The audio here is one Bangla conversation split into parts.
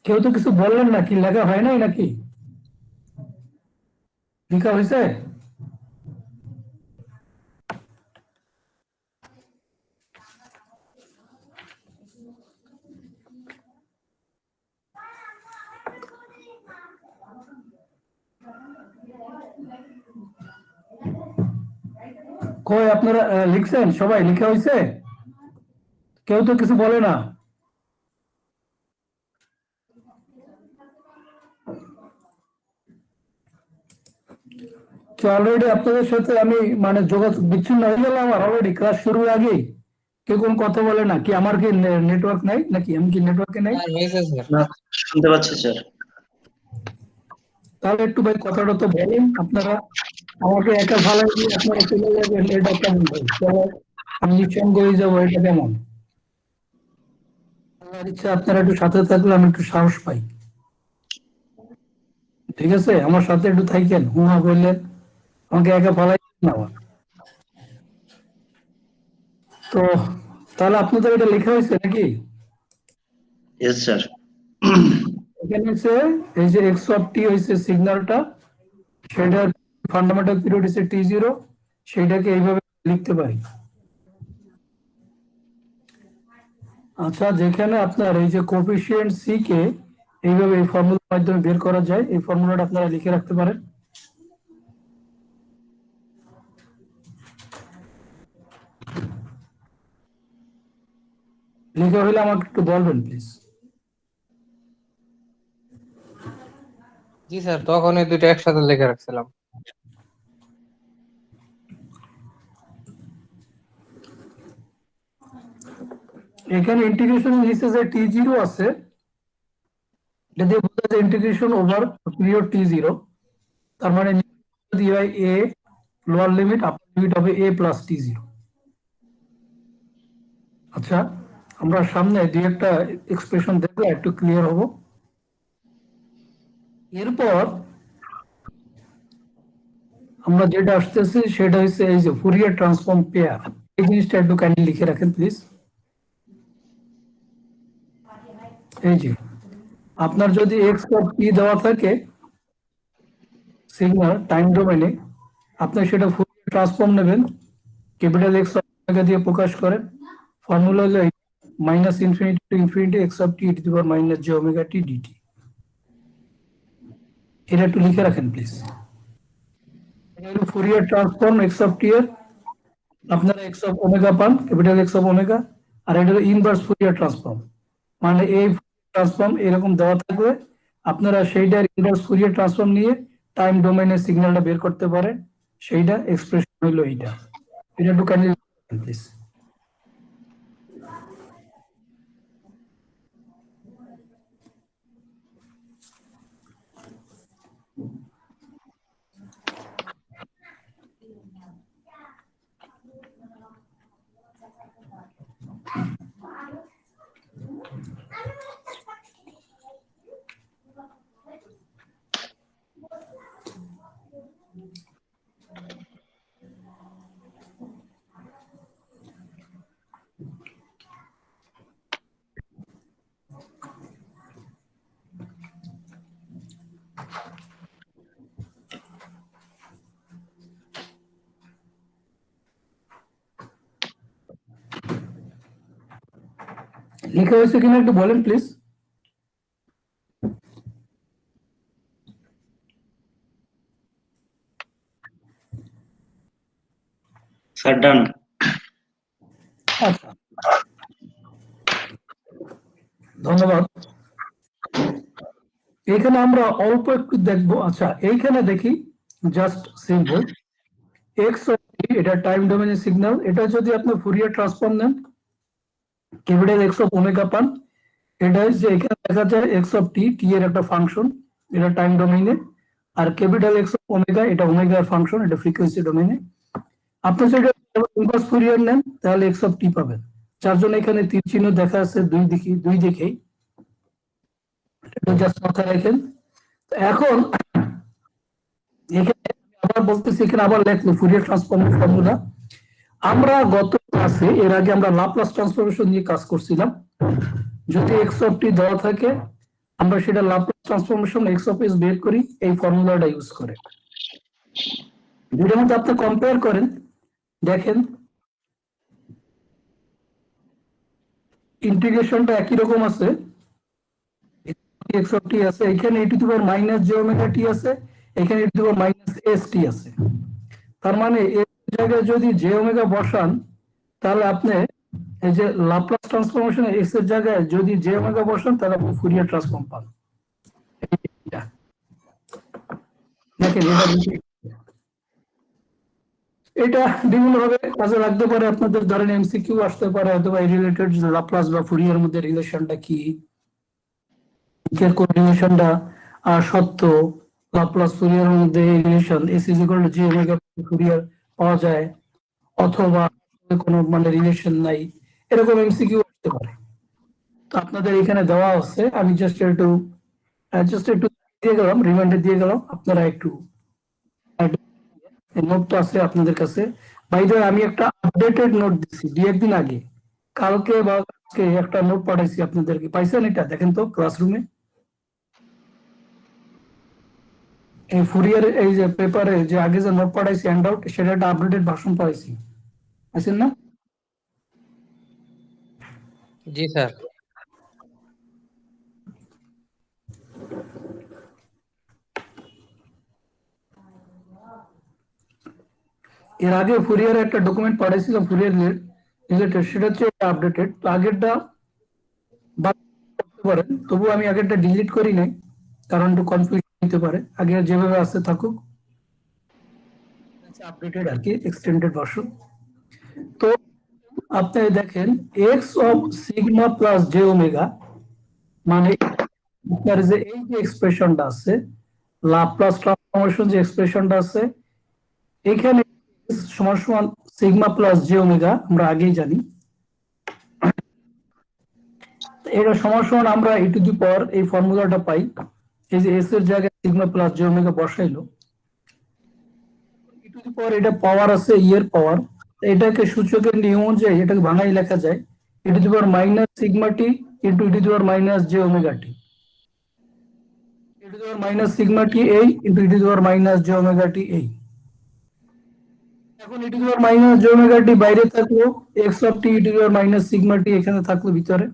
কেউ তো কিছু বললেন না, কি লেখা হয় নাই নাকি? লেখা হয়েছে? কই আপনারা লিখছেন? সবাই লেখা হয়েছে? কেউ তো কিছু বলে না। অলরেডি আপনাদের সাথে আমি মানে যোগাযোগ বিচ্ছিন্ন হয়ে গেল আমার অলরেডি ক্লাস শুরুর আগেই। কেউ কোন কথা বলে না, কি আমার কি নেটওয়ার্ক নাই নাকি? আমি কি নেটওয়ার্কে নাই? না, শুনতে পাচ্ছি স্যার। তাহলে একটু ভাই কথাটা তো বলেন আপনারা। আমাকে একা ফালাই দিয়ে আপনারা চলে যাবেন, এটা কেমন ভাই? চলো, আমি নিঃসঙ্গ হয়ে যাবো, এটা কেমন? আমার ইচ্ছা আপনারা একটু সাথে থাকলে আমি একটু সাহস পাই। ঠিক আছে, আমার সাথে একটু থাকেন, হুমা বললেন, আমাকে একা ফালাই না আমার। তো তাহলে আপনাদের এটা লেখা হয়েছে নাকি? Yes sir. এখানে হচ্ছে এই যে এক্স অফ টি হয়েছে সিগন্যালটা, সেটার ফান্ডামেন্টাল পিরিয়ড হচ্ছে T0, সেটাকে এইভাবে লিখতে পারি। আচ্ছা, যেখানে আপনার এই যে কোফিশিয়েন্ট সি কে এইভাবে এই ফর্মুলার মাধ্যমে বের করা যায়, এই ফর্মুলাটা আপনারা লিখে রাখতে পারেন। লিখে হইলে আমাকে একটু বলবেন প্লিজ। জি স্যার, তখন এই দুটো একসাথে লিখে রাখছিলাম। এখানে ইন্টিগ্রেশন নিচে যে T0 আছে, এটা দিয়ে বোঝা যায় ইন্টিগ্রেশন ওভার পিরিয়ড T0, তার মানে by a lower limit upper limit হবে a প্লাস T0। আচ্ছা, আমরা সামনে দুই একটা এক্সপ্রেশন দেখলে একটু ক্লিয়ার হব। এরপর আমরা যেটা আসতেছি সেটা হচ্ছে এই যে ফুরিয়ার ট্রান্সফর্ম পেয়ার, এই জিনিসটা একটু কাইন্ডলি লিখে রাখেন প্লিজ। এই যে আপনার যদি এক্স অফ টি দেওয়া থাকে সিগন্যাল টাইম ডোমেনে, আপনি সেটা ফুরিয়ার ট্রান্সফর্ম নেবেন, ক্যাপিটাল এক্স ওমেগা দিয়ে প্রকাশ করেন। ফর্মুলা হলো minus infinity to infinity X of t to the power minus j omega t dt. এটা একটু লিখে রাখেন প্লিজ। এটা হলো Fourier transform x of t এর, আপনারা এক্স অফ ওমেগা পান, ক্যাপিটাল এক্স অফ ওমেগা, আর এটা হলো ইনভার্স ফুরিয়ার ট্রান্সফর্ম। মানে এই ট্রান্সফর্ম এরকম দেওয়া থাকবে, আপনারা সেইটার ইনভার্স ফুরিয়ার ট্রান্সফর্ম নিয়ে টাইম ডোমেনের সিগন্যালটা বের করতে পারেন, সেইটা এক্সপ্রেশন হলো এইটা। এটা একটু কাইন্ডলি প্লিজ। লিখে হয়েছে কিনা একটু বলেন প্লিজ। স্যার ডান। আচ্ছা, ধন্যবাদ। এখানে আমরা অল্প একটু দেখবো। আচ্ছা, এইখানে দেখি জাস্ট সিম্পল এক্স অফ টি, এটা টাইম ডোমেনের সিগন্যাল, এটা যদি আপনি ফুরিয়ার ট্রান্সফর্ম নেন, ক্যাপিটাল এক্স অফ ওমেগা পান, এটা যে এখানে দেখা যায় এক্স অফ টি, টি এর একটা ফাংশন, এটা টাইম ডোমেইনে, আর ক্যাপিটাল এক্স অফ ওমেগা এটা ওমেগার ফাংশন, এটা ফ্রিকোয়েন্সি ডোমেইনে। আপনি যদি ইনভার্স ফুরিয়ার নেন তাহলে এক্স অফ টি পাবেন। যার জন্য এখানে তীর চিহ্ন দেখা আছে দুই দিকেই, এটা জাস্ট মাথায় রাখেন। এখন এখানে বলতেছি এখানে আবার লেখলো ফুরিয়ার ট্রান্সফর্মের ফর্মুলা। আমরা গত ক্লাসে এর আগে আমরা লাপ্লাস ট্রান্সফরমেশন নিয়ে কাজ করছিলাম। যদি এক্স অফ টি দেওয়া থাকে আমরা সেটা Laplace transformation x of S বের করি এই ফর্মুলাটা ইউজ করে। দুটোর মধ্যে আপনি কম্পেয়ার করেন, দেখেন ইন্টিগ্রেশনটা একই রকম আছে, এক্স অফ টি আছে, এখানে e to the power minus j omega t আছে, এখানে e to the power minus s t আছে। তার মানে এর জায়গায় যদি জে ওমেগা বসান তাহলে আপনি এই যে লাপ্লাস ট্রান্সফরমেশন এক্স এর জায়গায় যদি জে ওমেগা বসান তাহলে আপনি ফুরিয়ার ট্রান্সফর্ম পান। দেখেন এটা বিভিন্ন ভাবে কাজে লাগতে পারে আপনাদের, ধরেন এমসিকিউ আসতে পারে হয়তো বা রিলেটেড লাপ্লাস বা ফুরিয়ার মধ্যে রিলেশনটা কি, কোরিলেশনটা সত্য, লাপ্লাস ফুরিয়ার মধ্যে relation S is equal two G omega Fourier পাওয়া যায় অথবা কোনো মানে রিলেশন নাই, এরকম এমসিকিউ আসতে পারে। তো আপনাদের এখানে দেওয়া আছে, আমি জাস্ট একটু দিয়ে গেলাম, রিমাইন্ডার দিয়ে গেলাম, আপনারা একটু নোটটা আছে আপনাদের কাছে। বাই দ্য ওয়ে আমি একটা আপডেটেড নোট দিচ্ছি 2-1 দিন আগে, কালকে বা আজকে একটা নোট পাঠাইছি আপনাদেরকে, পাইছেন এটা? দেখেন তো ক্লাসরুমে এই ফুরিয়ার এই যে পেপারে যে আগে যে নোট পাঠাইছি হ্যান্ড আউট, সেটা একটা আপডেটেড ভার্সন পাইছি, আছেন না? জি স্যার। এর আগে ফুরিয়ার একটা ডকুমেন্ট পাঠাইছিলাম ফুরিয়ার রিলেটেড, সেটা হচ্ছে আপডেটেড। তো আগেরটা বাদ করতে পারেন, তবু আমি আগেরটা ডিলিট করি নাই কারণ একটু কনফিউশন হতে পারে, আগে যেভাবে আছে থাকুক, আপডেটেড আর কি এক্সটেন্ডেড ভার্সন। তো আপনি দেখেন x of sigma plus j omega মানে আপনার যে এই যে এক্সপ্রেশনটা আছে লাপ্লাস ট্রান্সফরমেশন যে এক্সপ্রেশনটা আছে এখানে সমান সমান সিগমা প্লাস জে ওমেগা আমরা আগেই জানি, এটা সমান সমান আমরা ই টু দি পাওয়ার এই ফর্মুলাটা পাই, এই যে এস এর জায়গায় সিগমা প্লাস জে ওমেগা বসাইলো, ই টু দি পাওয়ার এটা পাওয়ার আছে ই এর পাওয়ার, এটাকে সূচকের নিয়ম অনুযায়ী এটাকে ভাঙাই লেখা যায় e to the power minus sigma t into e to the power minus j omega t, e to the power minus sigma t এই into e to the power minus j omega t এই। এখন e to the power minus j omega t বাইরে থাকলো, x of t e to the power minus sigma t এখানে থাকলো ভিতরে।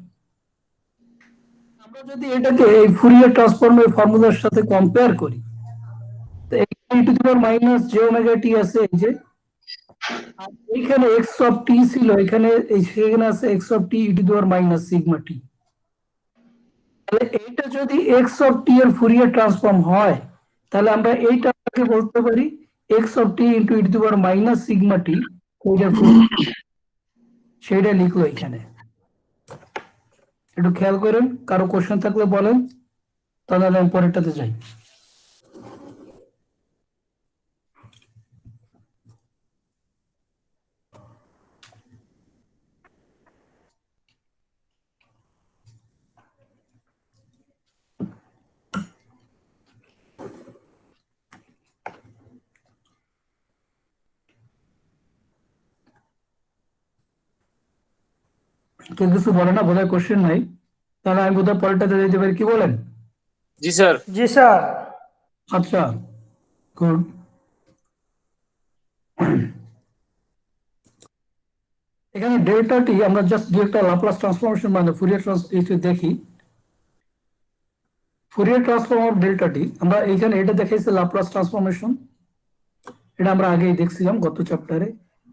আমরা যদি এটাকে এই ফুরিয়ার ট্রান্সফর্মের ফর্মুলার সাথে কম্পেয়ার করি তো এখানে e to the power minus j omega t আছে এই যে, আর এইখানে এক্স অফ টি ছিল, এখানে সেখানে আছে x of t e to the power minus sigma t. তাহলে এইটা যদি এক্স অফ টি এর ফুরিয়ার ট্রান্সফর্ম হয় তাহলে আমরা এইটাকে বলতে পারি x of t into e to the power minus sigma t, সেইটা লিখলো এখানে। একটু খেয়াল করেন, কারো কোশ্চেন থাকলে বলেন, তাহলে আমি পরেরটাতে যাই। কেউ কিছু বলে না, বোধহয় কোশ্চেন নাই, তাহলে আমি বোধহয় পরেরটাতে যেতে পারি, কি বলেন? জি স্যার। জি স্যার। আচ্ছা, গুড। এখানে ডেল্টাটি আমরা জাস্ট যে একটা লাপ্লাস ট্রান্সফরমেশন মানে ফুরিয়ার ট্রান্সফর্ম দেখি, ফুরিয়ার ট্রান্সফর্ম অফ ডেল্টাটি আমরা এখানে এটা দেখাইছে লাপ্লাস ট্রান্সফরমেশন, এটা আমরা আগেই দেখছিলাম গত চ্যাপ্টারে।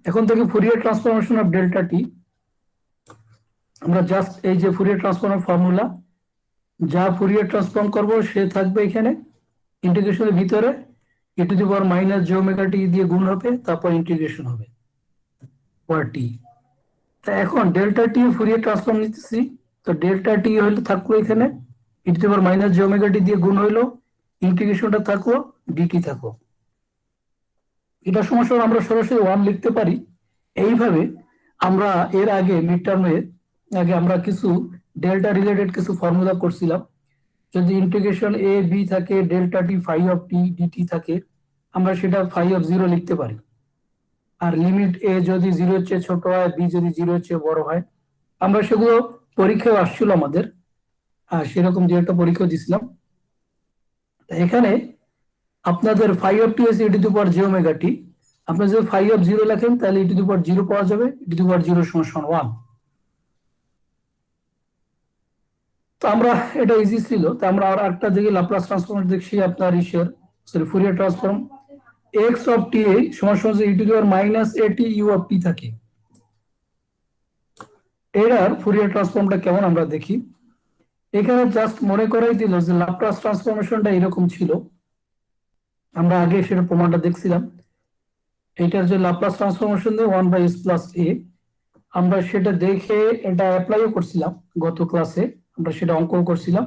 এখন থেকে ফুরিয়ার ট্রান্সফরমেশন অফ ডেল্টাটি আমরা জাস্ট এই যে ফুরিয়ার ট্রান্সফর্ম ফর্মুলা, যা ফুরিয়ার ট্রান্সফর্ম করব সে থাকবে এখানে ইন্টিগ্রেশনের ভিতরে e to the power minus j omega t দিয়ে গুণ হবে, তারপর ইন্টিগ্রেশন হবে পর টি। তা এখন ডেল্টা টি ফুরিয়ার ট্রান্সফর্ম নিতেছি, তো ডেল্টা টি হইলো থাকলো এখানে e to the power minus j omega t দিয়ে গুণ হইলো, ইন্টিগ্রেশনটা থাকলো ডিটি থাকলো। এটা সমস্যা আমরা সরাসরি 1 লিখতে পারি। এইভাবে আমরা এর আগে মিড টার্মে আগে আমরা কিছু ডেল্টা রিলেটেড কিছু ফর্মুলা করছিলাম, যদি ইন্টিগ্রেশন এ বি থাকে delta t phi of t dt থাকে, আমরা সেটা ফাই অফ জিরো লিখতে পারি। আর লিমিট এ যদি জিরোর চেয়ে ছোট হয়, বি যদি জিরোর চেয়ে বড় হয়, আমরা সেগুলো পরীক্ষায় আসছিল আমাদের, আর সেরকম যে একটা পরীক্ষা দিছিলাম। এখানে আপনাদের phi of t s e to the power j omega t, আপনি যদি ফাই অফ জিরো লেখেন তাহলে ই টু দি পাওয়ার জিরো পাওয়া যাবে, ই টু দি পাওয়ার জিরো সমান 1। তো আমরা এটা ইজি ছিল। তো আমরা আর একটা দিকে ল্যাপ্লাস ট্রান্সফর্ম দেখছি, আপনার ইসের sorry Fourier transform x of t সমান সমান e to the power minus a t u of t থাকে। এটার ফুরিয়ার ট্রান্সফর্মটা কেমন আমরা দেখি। এখানে জাস্ট মনে করাই দিল যে ল্যাপ্লাস ট্রান্সফরমেশনটা এরকম ছিল, আমরা আগে সেটা প্রমাণটা দেখছিলাম। এটার যে ল্যাপ্লাস ট্রান্সফরমেশন দিয়ে 1/s প্লাস এ, আমরা সেটা দেখে এটা অ্যাপ্লাইও করছিলাম গত ক্লাসে, আমরা সেটা অঙ্কন করছিলাম,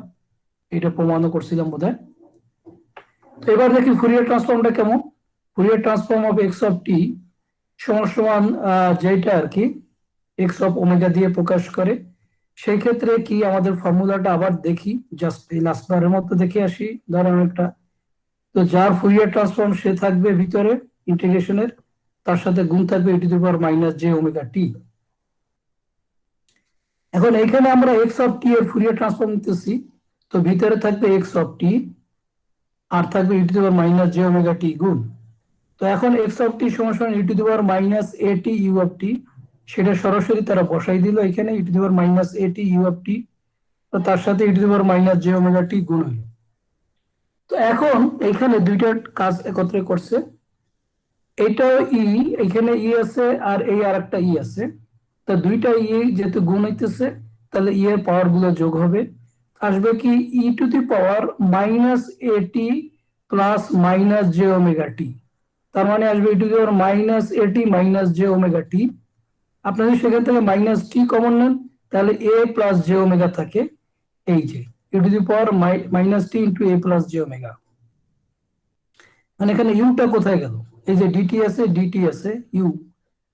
এটা প্রমাণও করছিলাম বোধহয়। তো এবার দেখি ফুরিয়ার ট্রান্সফর্মটা কেমন। Fourier transform of x of t সমান সমান যেটা আর কি এক্স অফ ওমেগা দিয়ে প্রকাশ করে। সেই ক্ষেত্রে কি আমাদের ফর্মুলাটা আবার দেখি, জাস্ট এই লাস্টবারের মতো দেখে আসি। ধরেন একটা, তো যার ফুরিয়ার ট্রান্সফর্ম সে থাকবে ভিতরে ইন্টিগ্রেশনের, তার সাথে গুণ থাকবে e to the power minus j omega t. এখন এখানে আমরা এক্স অফ টি এর ফুরিয়ার ট্রান্সফর্ম নিতেছি, তো ভিতরে থাকবে এক্স অফ টি আর থাকবে e to the power minus j omega t গুণ। তো এখন এক্স অফ টি সমান সমান e to the power minus a t u of t, সেটা সরাসরি তারা বসাই দিল এখানে e to the power minus a t u of t, তো তার সাথে e to the power minus j omega t গুণ হইল। তো এখন এখানে দুইটা কাজ একত্রে করছে, এটাও ই, এখানে ই আছে আর এই আর একটা ই আছে, তো দুইটা ই যেহেতু গুণ হইতেছে তাহলে ই এর পাওয়ার গুলো যোগ হবে, আসবে কি e to the power minus a t plus minus j omega t, তার মানে আসবে e to the power minus a t minus j omega t. আপনাদের সেখান থেকে মাইনাস টি কমন নেন, তাহলে এ প্লাস জে ওমেগা থাকে, এই যে e to the power minus t into a plus j omega. মানে এখানে ইউটা কোথায় গেল, এই যে ডিটি আছে ডিটি আছে ইউ,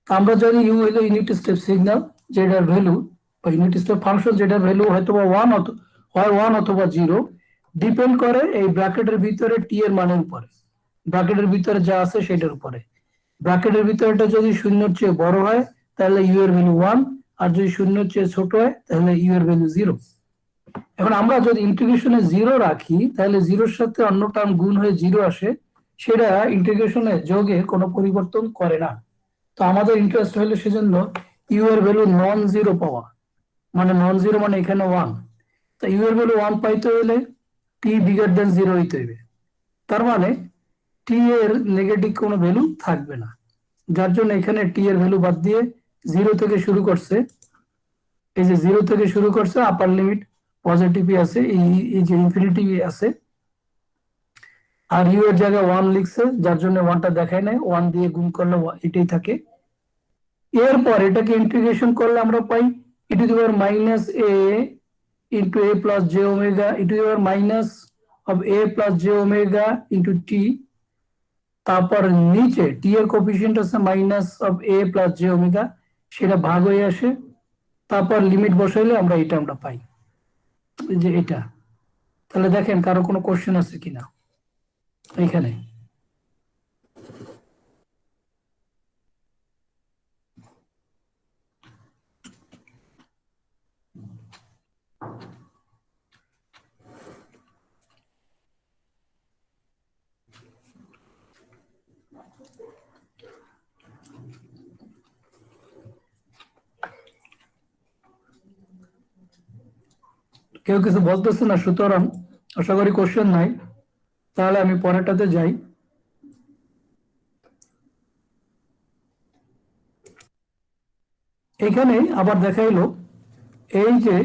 আমরা জানি ইউ হলো ইউনিট স্টেপ সিগন্যাল, যেটার ভ্যালু বা ইউনিট স্টেপ ফাংশন যেটার ভ্যালু হয়তো বা ওয়ান অথবা জিরো, ডিপেন্ড করে এই ব্র্যাকেটের ভিতরে টি এর মানের উপরে, ব্র্যাকেটের ভিতরে যা আছে সেটার উপরে। ব্র্যাকেটের ভিতরেটা যদি শূন্যর চেয়ে বড় হয় তাহলে ইউ এর ভ্যালু 1, আর যদি শূন্যর চেয়ে ছোট হয় তাহলে ইউ এর ভ্যালু 0। এখন আমরা যদি ইন্টিগ্রেশনে 0 রাখি তাহলে জিরোর সাথে অন্য টার্ম গুণ হয়ে 0 আসে, সেটা ইন্টিগ্রেশনে যোগে কোনো পরিবর্তন করে না। তো আমাদের ইন্টারেস্ট হলো সেজন্য ইউ এর ভ্যালু নন জিরো পাওয়া, মানে নন জিরো মানে এখানে 1। তো ইউ এর ভ্যালু 1 পাইতে হলে টি বিগার দেন 0 হইতে হবে, তার মানে টি এর নেগেটিভ কোনো ভ্যালু থাকবে না, যার জন্য এখানে টি এর ভ্যালু বাদ দিয়ে 0 থেকে শুরু করছে, এই যে 0 থেকে শুরু করছে, আপার লিমিট পজিটিভই আছে, এই যে ইনফিনিটি আছে, আর ইউ এর জায়গায় 1 লিখছে, যার জন্য 1টা দেখায় নাই, 1 দিয়ে গুণ করলে এটাই থাকে। এরপর এটাকে ইন্টিগ্রেশন করলে আমরা পাই e to the power minus a into a plus j omega, e to the power minus of a plus j omega into t, তারপর নিচে টি এর কোফিসিয়েন্ট আছে minus of a plus j omega, সেটা ভাগ হয়ে আসে, তারপর লিমিট বসাইলে আমরা এই টার্মটা পাই, এই যে এটা। তাহলে দেখেন কারো কোনো কোশ্চেন আছে কিনা এখানে। কেউ কিছু বলতেছে না, সুতরাং আশা করি কোশ্চেন নাই। তাহলে আমি পরেরটাতে যাই। এখানে আবার দেখাইলো এই যে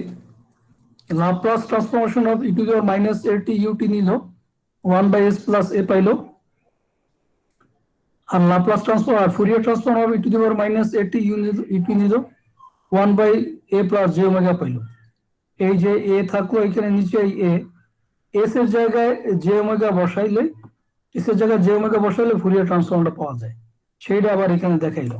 Laplace transformation of e to the power minus a t u t নিল 1/s প্লাস এ পাইলো, আর লাপ্লাস ট্রান্সফর্ম আর Fourier transform of e to the power minus a t u t নিল 1/a প্লাস জে ওমেগা পাইলো। এই যে এ থাকলো এখানে নিচে, এ এস এর জায়গায় জে ওমেগা বসাইলে, এস এর জায়গায় জে ওমেগা বসাইলে ফুরিয়ার ট্রান্সফর্মটা পাওয়া যায়, সেইটা আবার এখানে দেখাইলো।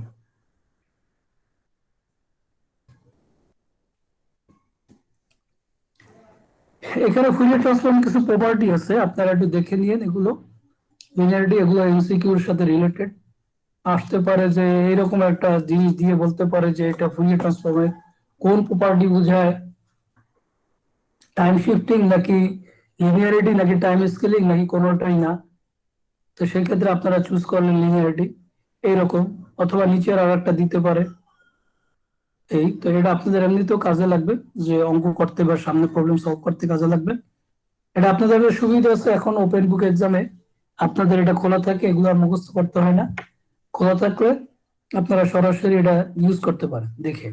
এখানে ফুরিয়ার ট্রান্সফর্ম কিছু প্রপার্টি আছে, আপনারা একটু দেখে নিয়েন এগুলো। লিনিয়ারিটি এগুলো এমসিকিউর সাথে রিলেটেড আসতে পারে, যে এরকম একটা জিনিস দিয়ে বলতে পারে যে এটা ফুরিয়ার ট্রান্সফর্মের কোন প্রপার্টি বোঝায়, টাইম শিফটিং নাকি লিনিয়ারিটি নাকি টাইম স্কেলিং নাকি কোনোটাই না। তো সেই ক্ষেত্রে আপনারা চুজ করলেন লিনিয়ারিটি এইরকম, অথবা নিচের আর একটা দিতে পারে। এই তো এটা আপনাদের এমনিতেও কাজে লাগবে, যে অঙ্ক করতে বা সামনে প্রবলেম সলভ করতে কাজে লাগবে। এটা আপনাদের সুবিধা আছে, এখন ওপেন বুক এক্সামে আপনাদের এটা খোলা থাকে, এগুলো আর মুখস্থ করতে হয় না। খোলা থাকলে আপনারা সরাসরি এটা ইউজ করতে পারেন দেখে।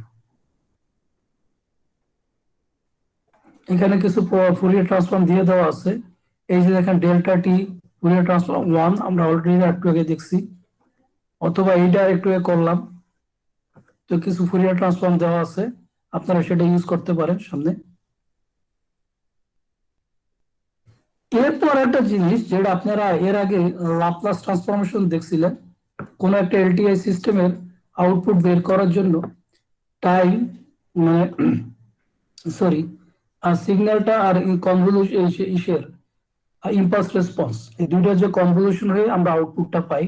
এখানে কিছু ফুরিয়ার ট্রান্সফর্ম দিয়ে দেওয়া আছে। এই যে দেখেন ডেল্টা টি ফুরিয়ার ট্রান্সফর্ম 1 আমরা অলরেডি একটু আগে দেখছি, অথবা এইটা একটু আগে করলাম। তো কিছু ফুরিয়ার ট্রান্সফর্ম দেওয়া আছে, আপনারা সেটা ইউজ করতে পারেন সামনে। এরপর একটা জিনিস যেটা আপনারা এর আগে লাপ্লাস ট্রান্সফরমেশন দেখছিলেন, কোন একটা এলটিআই সিস্টেমের আউটপুট বের করার জন্য টাইম মানে সরি সিগন্যালটা আর কনভলিউশন ইম্পালস রেসপন্স, এই দুইটা যে কনভলিউশন হয়ে আমরা আউটপুটটা পাই।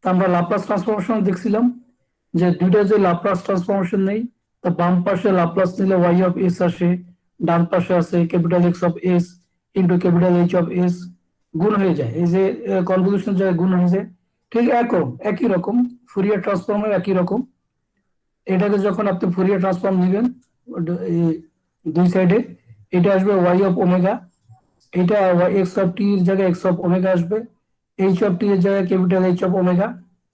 তা আমরা লাপ্লাস ট্রান্সফরমেশন দেখছিলাম যে দুইটা যে লাপ্লাস ট্রান্সফরমেশন নেই, তো বাম পাশে লাপ্লাস নিলে ওয়াই অফ এস আসে, ডান পাশে আছে capital x of S into capital H of S, গুণ হয়ে যায়। এই যে কনভলিউশন জায়গায় গুণ হয়ে যায়, ঠিক একই রকম ফুরিয়ার ট্রান্সফর্মের একই রকম। এটাকে যখন আপনি ফুরিয়ার ট্রান্সফর্ম নেবেন দুই সাইডে, এটা আসবে ওয়াই অফ ওমেগা, এটা এক্স অফ টি এর জায়গায় এক্স অফ ওমেগা আসবে, এইচ অফ টি এর জায়গায় ক্যাপিটাল এইচ অফ ওমেগা,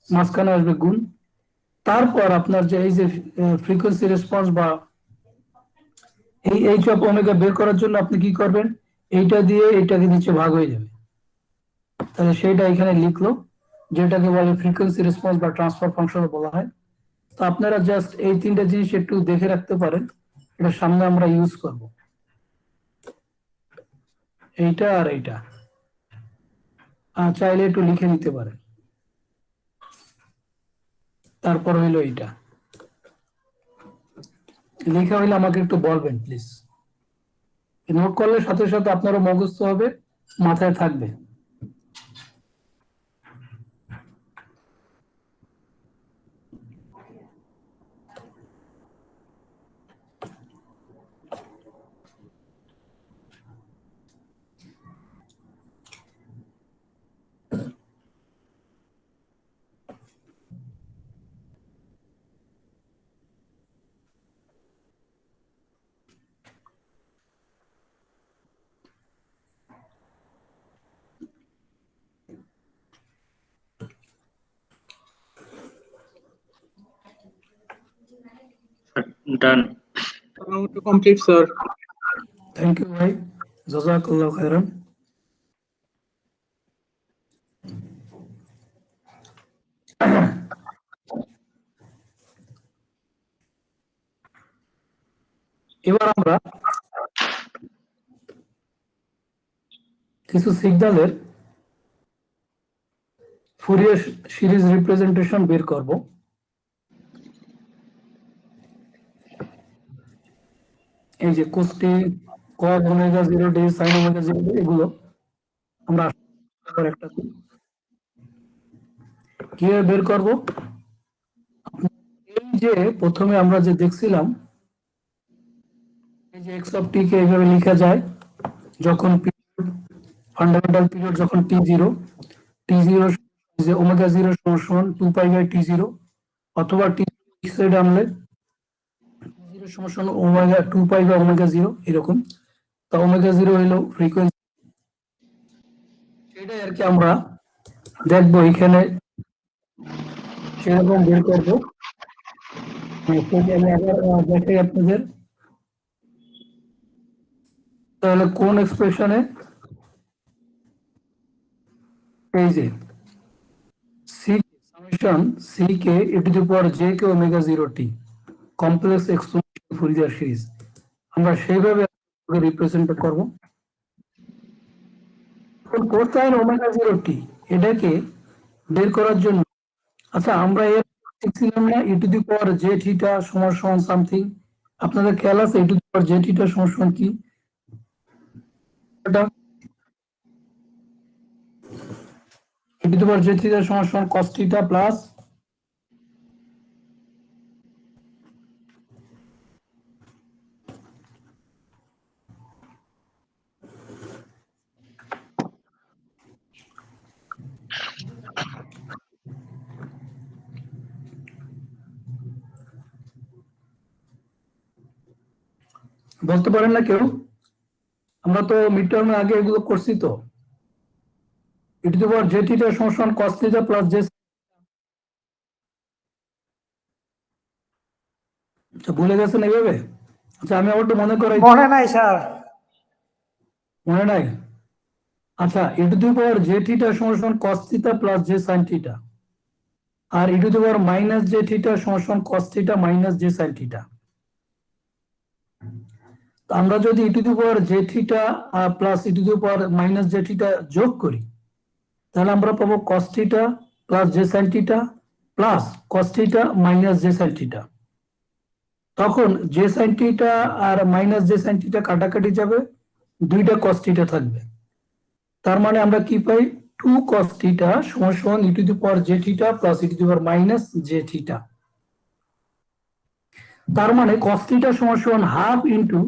মাঝখানে আসবে গুণ। তারপর আপনার যে এই যে ফ্রিকোয়েন্সি রেসপন্স বা এই এইচ অফ ওমেগা বের করার জন্য আপনি কি করবেন, এইটা দিয়ে এইটাকে নিচে ভাগ হয়ে যাবে। তাহলে সেটা এখানে লিখলো, যেটাকে বলে ফ্রিকোয়েন্সি রেসপন্স বা ট্রান্সফার ফাংশন বলা হয়। তো আপনারা জাস্ট এই তিনটা জিনিস একটু দেখে রাখতে পারেন, এটা সামনে আমরা ইউজ করব, এইটা আর এইটা চাইলে একটু লিখে নিতে পারেন। তারপর হইলো এইটা লেখা হইলে আমাকে একটু বলবেন প্লিজ। নোট করলে সাথে সাথে আপনারও মুখস্থ হবে, মাথায় থাকবে। Done. Complete sir. Thank you ভাই, জাযাকাল্লাহু খাইরান। এবার আমরা কিছু সিগন্যালের ফুরিয়ার সিরিজ রিপ্রেজেন্টেশন বের করব। এই যে কোসটি cos omega 0 D sin omega 0 D, এগুলো আমরা একটা কিভাবে বের করব। এই যে প্রথমে আমরা যে দেখছিলাম, এই যে এক্স অফ টি কে এইভাবে লেখা যায়, যখন ফান্ডামেন্টাল পিরিয়ড যখন t0 যে ওমেগা 0 সমান 2 পাই বাই t0, অথবা t সাইড আনলে t0 সমান ওমেগা 2 পাই বাই ওমেগা 0 এরকম। তো ওমেগা 0 হলো ফ্রিকোয়েন্সি, সেটাই আর কি আমরা দেখবো এখানে সেরকম বের করবো। আমি আবার দেখাই আপনাদের, তাহলে কোন এক্সপ্রেশনে এই যে c summation c k e to the power j k omega 0 t complex exponential Fourier series, আমরা সেইভাবে রিপ্রেজেন্ট করব। এখন কোসাইন ওমেগা 0 t এটাকে বের করার জন্য, আচ্ছা আমরা এর দেখছিলাম না e to the power j theta সমান সমান সামথিং, আপনাদের খেয়াল আছে e to the power j theta সমান সমান কি? এটা two the power j theta সমান সমান কস থিটা প্লাস বলতে পারেন না কেউ? আমরা তো মিড টার্মের আগে এগুলো করছি তো। E to the power j theta সমান সমান কস থিটা প্লাস জে। আচ্ছা, ভুলে গেছেন এইভাবে? আচ্ছা, আমি আবার একটু মনে করাই। মনে নাই স্যার। মনে নাই? আচ্ছা, e to the power j theta সমান সমান cos theta plus j sine theta, আর e to the power minus j theta সমান সমান cos theta minus j sine theta. আমরা যদি e to the power j theta plus e to the power minus j theta যোগ করি, তাহলে আমরা পাবো cos theta plus j sine theta plus cos theta minus j sine theta. তখন জে সাইন থিটা আর মাইনাস জে সাইন থিটা কাটাকাটি যাবে, দুইটা কস থিটা থাকবে। তার মানে আমরা কি পাই? 2 cos থিটা সমান সমান e to the power j theta plus e to the power minus j theta. তার মানে cos থিটা সমান সমান half into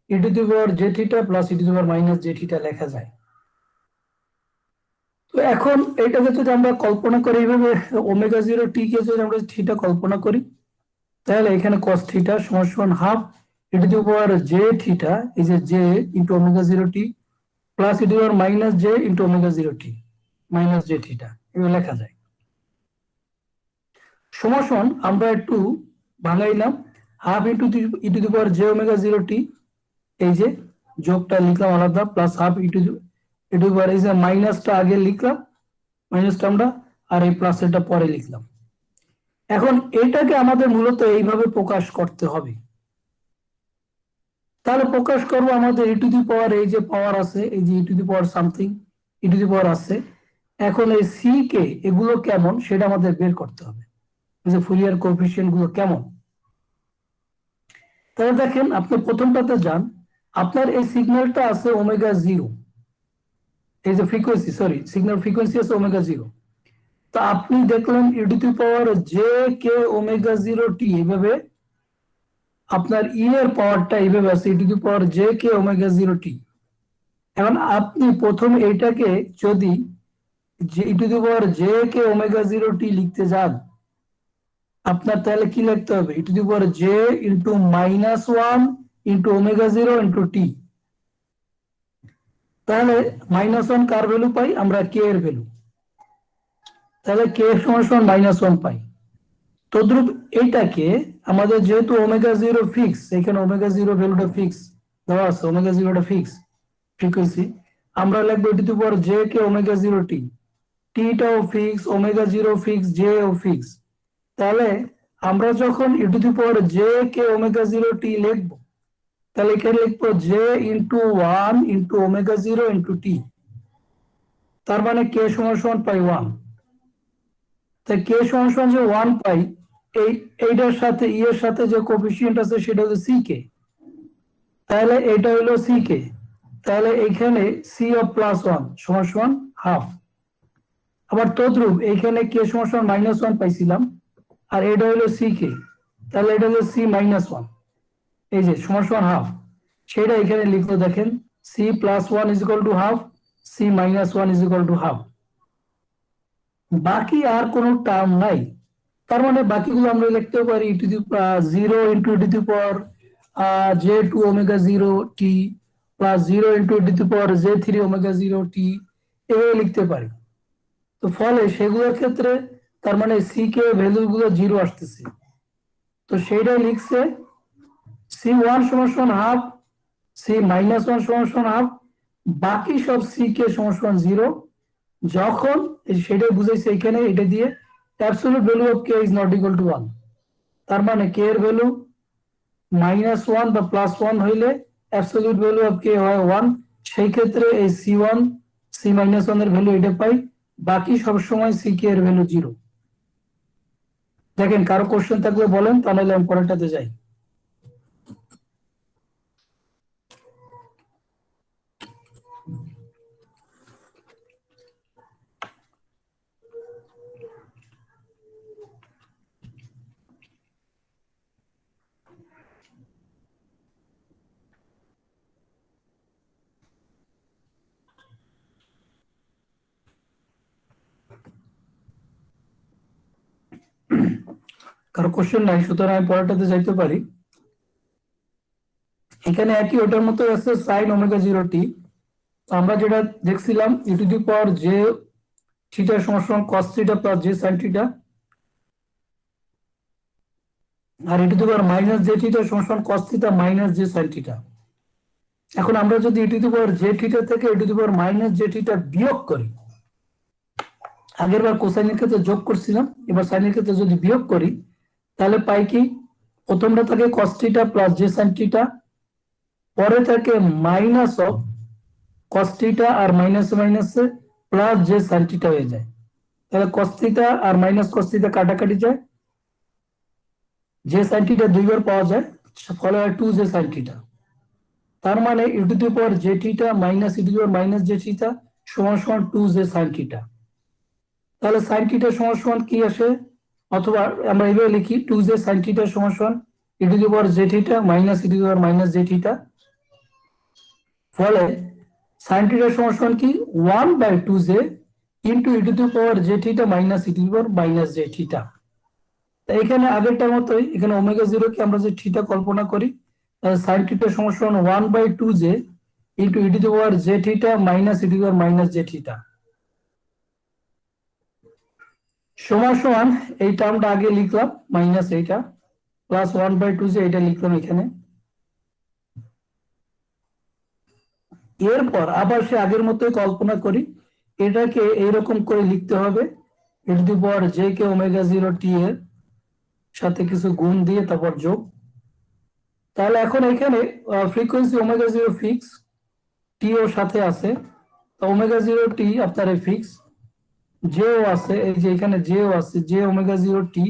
e to the power j theta plus e to the power minus j theta লেখা যায়। তো এখন এটাকে যদি আমরা কল্পনা করি এইভাবে, ওমেগা জিরো টি কে যদি আমরা থিটা কল্পনা করি, তাহলে এখানে cos থিটা সমান সমান half e to the power j theta, এই যে j into omega zero t plus e to the power minus j into omega zero t minus j theta, এভাবে লেখা যায়। সমান আমরা একটু ভাঙাইলাম, half into e to the power j omega zero t, এই যে যোগটা লিখলাম আলাদা, plus half e to the power, এই যে মাইনাসটা আগে লিখলাম, মাইনাসটা আমরা, আর এই প্লাস এটা পরে লিখলাম। এখন এটাকে আমাদের মূলত এইভাবে প্রকাশ করতে হবে। তাহলে প্রকাশ করবো আমাদের ই টু দি পাওয়ার, এই যে পাওয়ার আছে, এই যে e to the power something e to the power আছে। এখন এই সি কে এগুলো কেমন সেটা আমাদের বের করতে হবে, এই যে ফুরিয়ার কোএফিসিয়েন্ট গুলো কেমন। তাহলে দেখেন, আপনি প্রথমটাতে যান, আপনার এই সিগন্যালটা আছে ওমেগা জিরো, এই যে ফ্রিকোয়েন্সি, সরি সিগন্যাল ফ্রিকোয়েন্সি আছে ওমেগা জিরো। তো আপনি দেখলেন e to the power j k omega zero t, এইভাবে আপনার ই এর পাওয়ারটা এইভাবে আছে e to the power j k omega zero t. এখন আপনি প্রথম এইটাকে যদি e to the power j k omega zero t লিখতে যান, আপনার তাহলে কি লিখতে হবে? E to the power j into minus one into omega zero into t. তাহলে মাইনাস ওয়ান কার ভ্যালু পাই আমরা? কে এর ভ্যালু। তাহলে কে সমান সমান মাইনাস ওয়ান পাই। তদ্রুপ এইটাকে আমাদের যেহেতু ওমেগা জিরো ফিক্স, এখানে ওমেগা জিরো ভ্যালুটা ফিক্স দেওয়া আছে, ওমেগা জিরোটা ফিক্স ফ্রিকোয়েন্সি, আমরা লিখবো e to the power j k omega zero t, টিটাও fix, omega zero fix, j ও ফিক্স। তাহলে আমরা যখন e to the power j k omega zero t লিখবো, তাহলে এখানে লিখবো j into one into omega zero into t. তার মানে কে সমান সমান পাই ওয়ান। তাই কে সমান সমান যে ওয়ান পাই, এইটার সাথে ই এর সাথে যে কোএফিসিয়েন্ট আছে সেটা হলো সি কে, তাহলে এটা হলো সি কে। তাহলে এইখানে সি অফ প্লাস ওয়ান সমান সমান হাফ। আবার তদ্রুপ এইখানে কে সমান সমান মাইনাস ওয়ান পাইছিলাম, আর এটা হলো সি কে, তাহলে এটা হলো সি মাইনাস ওয়ান, এই যে সমান সমান হাফ, সেটা এখানে লিখলো দেখেন, c plus one is equal to half, c minus one is equal to half. বাকি আর কোনো টার্ম নাই। তার মানে বাকিগুলো আমরা লিখতে পারি e to the zero into e to the power j two omega zero t plus zero into e to the power j three omega zero t, এভাবে লিখতে পারি। তো ফলে সেগুলোর ক্ষেত্রে তার মানে সি কে ভ্যালু গুলো জিরো আসতেছে, তো সেইটাই লিখছে সি ওয়ান সমান সমান হাফ, সি মাইনাস ওয়ান সমান সমান হাফ, বাকি সব সি কে সমান সমান জিরো। যখন সেটাই বুঝাইছে এখানে এটা দিয়ে, absolute value of k is not equal to one, তার মানে কে এর ভ্যালু মাইনাস ওয়ান বা প্লাস ওয়ান হইলে অ্যাবসলিউট ভ্যালু অফ কে হয় ওয়ান। সেই ক্ষেত্রে এই c one c minus one এর ভ্যালু এটা পাই, বাকি সব সময় সি কে এর ভ্যালু জিরো। দেখেন, কারো কোশ্চেন থাকলে বলেন, তাহলে আমি পরেরটাতে যাই। কারো কোশ্চেন নাই, সুতরাং আমি পরেরটাতে যাইতে পারি। এখানে একই ওটার মতো আছে সাইন ওমেগা 0t। আমরা যেটা দেখছিলাম e to the power j theta সমান cos theta plus j sine theta, আর e to the power minus j theta সমান cos theta minus j sine theta. এখন আমরা যদি e to the power j theta থেকে e to the power minus j theta বিয়োগ করি, আগের বার কোসাইনের ক্ষেত্রে যোগ করছিলাম, এবার সাইনের ক্ষেত্রে যদি বিয়োগ করি তাহলে পাই কি, প্রথমটা থাকে cos theta plus j sine theta, পরে থাকে মাইনাস অফ কস থিটা আর মাইনাস মাইনাসে প্লাস জে সাইন থিটা হয়ে যায়। তাহলে কস থিটা আর মাইনাস কস থিটা কাটাকাটি যায়, জে সাইন থিটা দুইবার পাওয়া যায়, ফলে হয় 2 জে সাইন থিটা। তার মানে e to the power j theta minus e to the power minus j theta সমান সমান 2 জে সাইন থিটা। তাহলে সাইন থিটা সমান সমান কি আসে, অথবা আমরা এইভাবে লিখি 2 জে সাইন থিটা সমান সমান e to the power j theta minus e to the power minus j theta. ফলে সাইন থিটা সমান সমান কি 1/2 j into e to the power j theta minus e to the power minus j theta. এখানে আগেরটার মতোই এখানে ওমেগা 0 কে আমরা যে থিটা কল্পনা করি, তাহলে সাইন থিটা সমান সমান 1/2 j into e to the power j theta minus e to the power minus j theta সমান সমান এই টার্মটা আগে লিখলাম মাইনাস এইটা প্লাস 1/2 জে এটা লিখলাম এখানে। এরপর আবার সে আগের মতোই কল্পনা করি, এটাকে এইরকম করে লিখতে হবে e to the power j k omega 0 t এর সাথে কিছু গুণ দিয়ে তারপর যোগ। তাহলে এখন এখানে ফ্রিকোয়েন্সি ওমেগা 0 ফিক্স, টি ও সাথে আছে, তো ওমেগা 0 টি আপনার ফিক্স, জে ও আছে, এই যে এখানে জে ও আছে, জে ওমেগা 0 টি,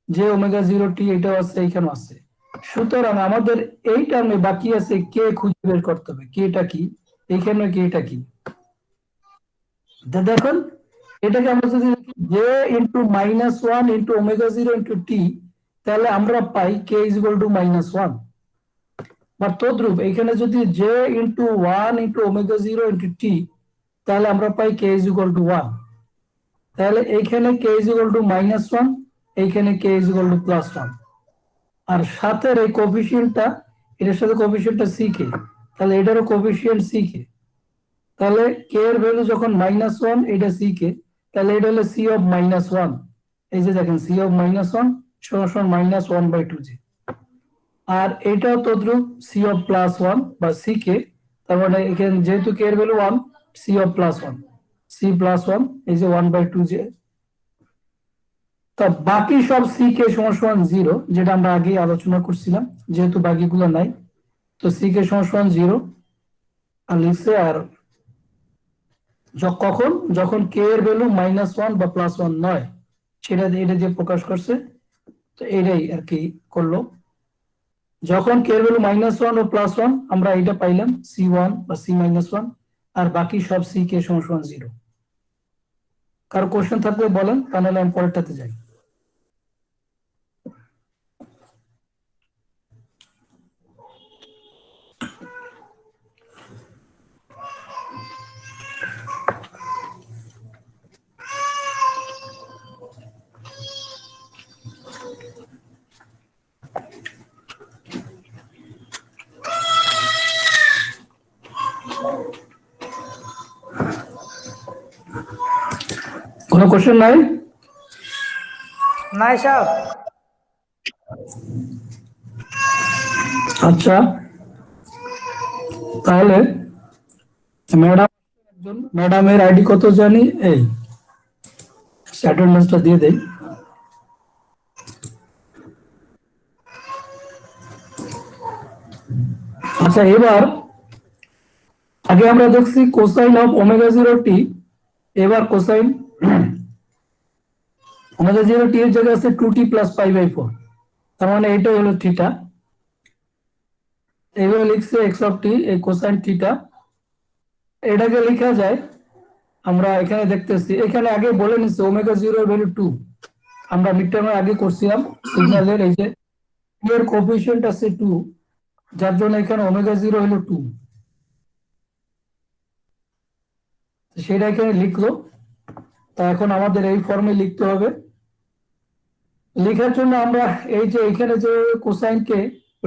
জে ওমেগা 0 টি এটাও আছে, এখানে আছে। সুতরাং আমাদের এই টার্মে বাকি আছে কে খুঁজে বের করতে হবে, কেটা কি, এখানে কেটা কি। দেখুন এটাকে আমরা যদি লিখি j into minus 1 into omega 0 into t, তাহলে আমরা পাই কে ইজ ইকুয়াল টু -1। বা তদ্রূপ এখানে যদি j into 1 into omega 0 into t, তাহলে আমরা পাই কে ইজ ইকুয়াল টু 1। তাহলে এইখানে কে ইজ ইকুয়াল টু -1, এইখানে কে ইজ ইকুয়াল টু +1, আর সাথে এই কোফিশিয়েন্টটা, এটার সাথে কোফিশিয়েন্টটা সি কে, তাহলে এটারও কোফিশিয়েন্ট সি কে। তাহলে কে এর ভ্যালু যখন -1, এটা সি কে, তাহলে এটা হলো সি অফ -1। এই যে দেখেন সি অফ -1 সমান -1/2 জে, আর এটাও তদ্রুপ সি অফ +1 বা সি কে, তার মানে এখানে যেহেতু কে এর ভ্যালু 1, সি অফ +1, সি +1 এই যে 1/2 জে। তা বাকি সব সি কে সমান 0, যেটা আমরা আগে আলোচনা করছিলাম, যেহেতু বাকিগুলো নাই, তো সি কে সমান 0 আর লিখছে। আর কখন, যখন কে এর ভ্যালু -1 বা +1 নয়, সেটা এটা দিয়ে প্রকাশ করছে। তো এটাই আর কি করলো, যখন কে এর ভ্যালু -1 ও +1 আমরা এটা পাইলাম C1 বা C-1, আর বাকি সব সি কে সমান 0। কারো কোশ্চেন থাকলে বলেন, তাহলে আমি পরেরটাতে যাই। কোনো কোশ্চেন নাই? নাই স্যার। আচ্ছা, তাহলে ম্যাডাম, ম্যাডামের আইডি কত জানি, এই অ্যাটেন্ডেন্সটা দিয়ে দেই। আচ্ছা, এবার আগে আমরা দেখছি কোসাইন অফ ওমেগা 0 টি, এবার কোসাইন ওমেগা 0 টি এর জায়গায় আছে 2t + π/4, তার মানে এটা হলো থিটা। এইভাবে লিখছে এক্স অফ টি, এই কোসাইন থিটা, এটাকে লেখা যায়, আমরা এখানে দেখতেছি, এখানে আগে বলে নিচ্ছে ওমেগা 0 এর ভ্যালু 2, আমরা মিড টার্মে আগে করছিলাম সিগন্যালের, এই যে এর কোএফিশিয়েন্ট আছে 2, যার জন্য এখানে ওমেগা 0 হলো 2, সেটা এখানে লিখলো। তা এখন আমাদের এই ফর্মে লিখতে হবে লেখার জন্য আমরা এই যে এখানে যে কোসাইনকে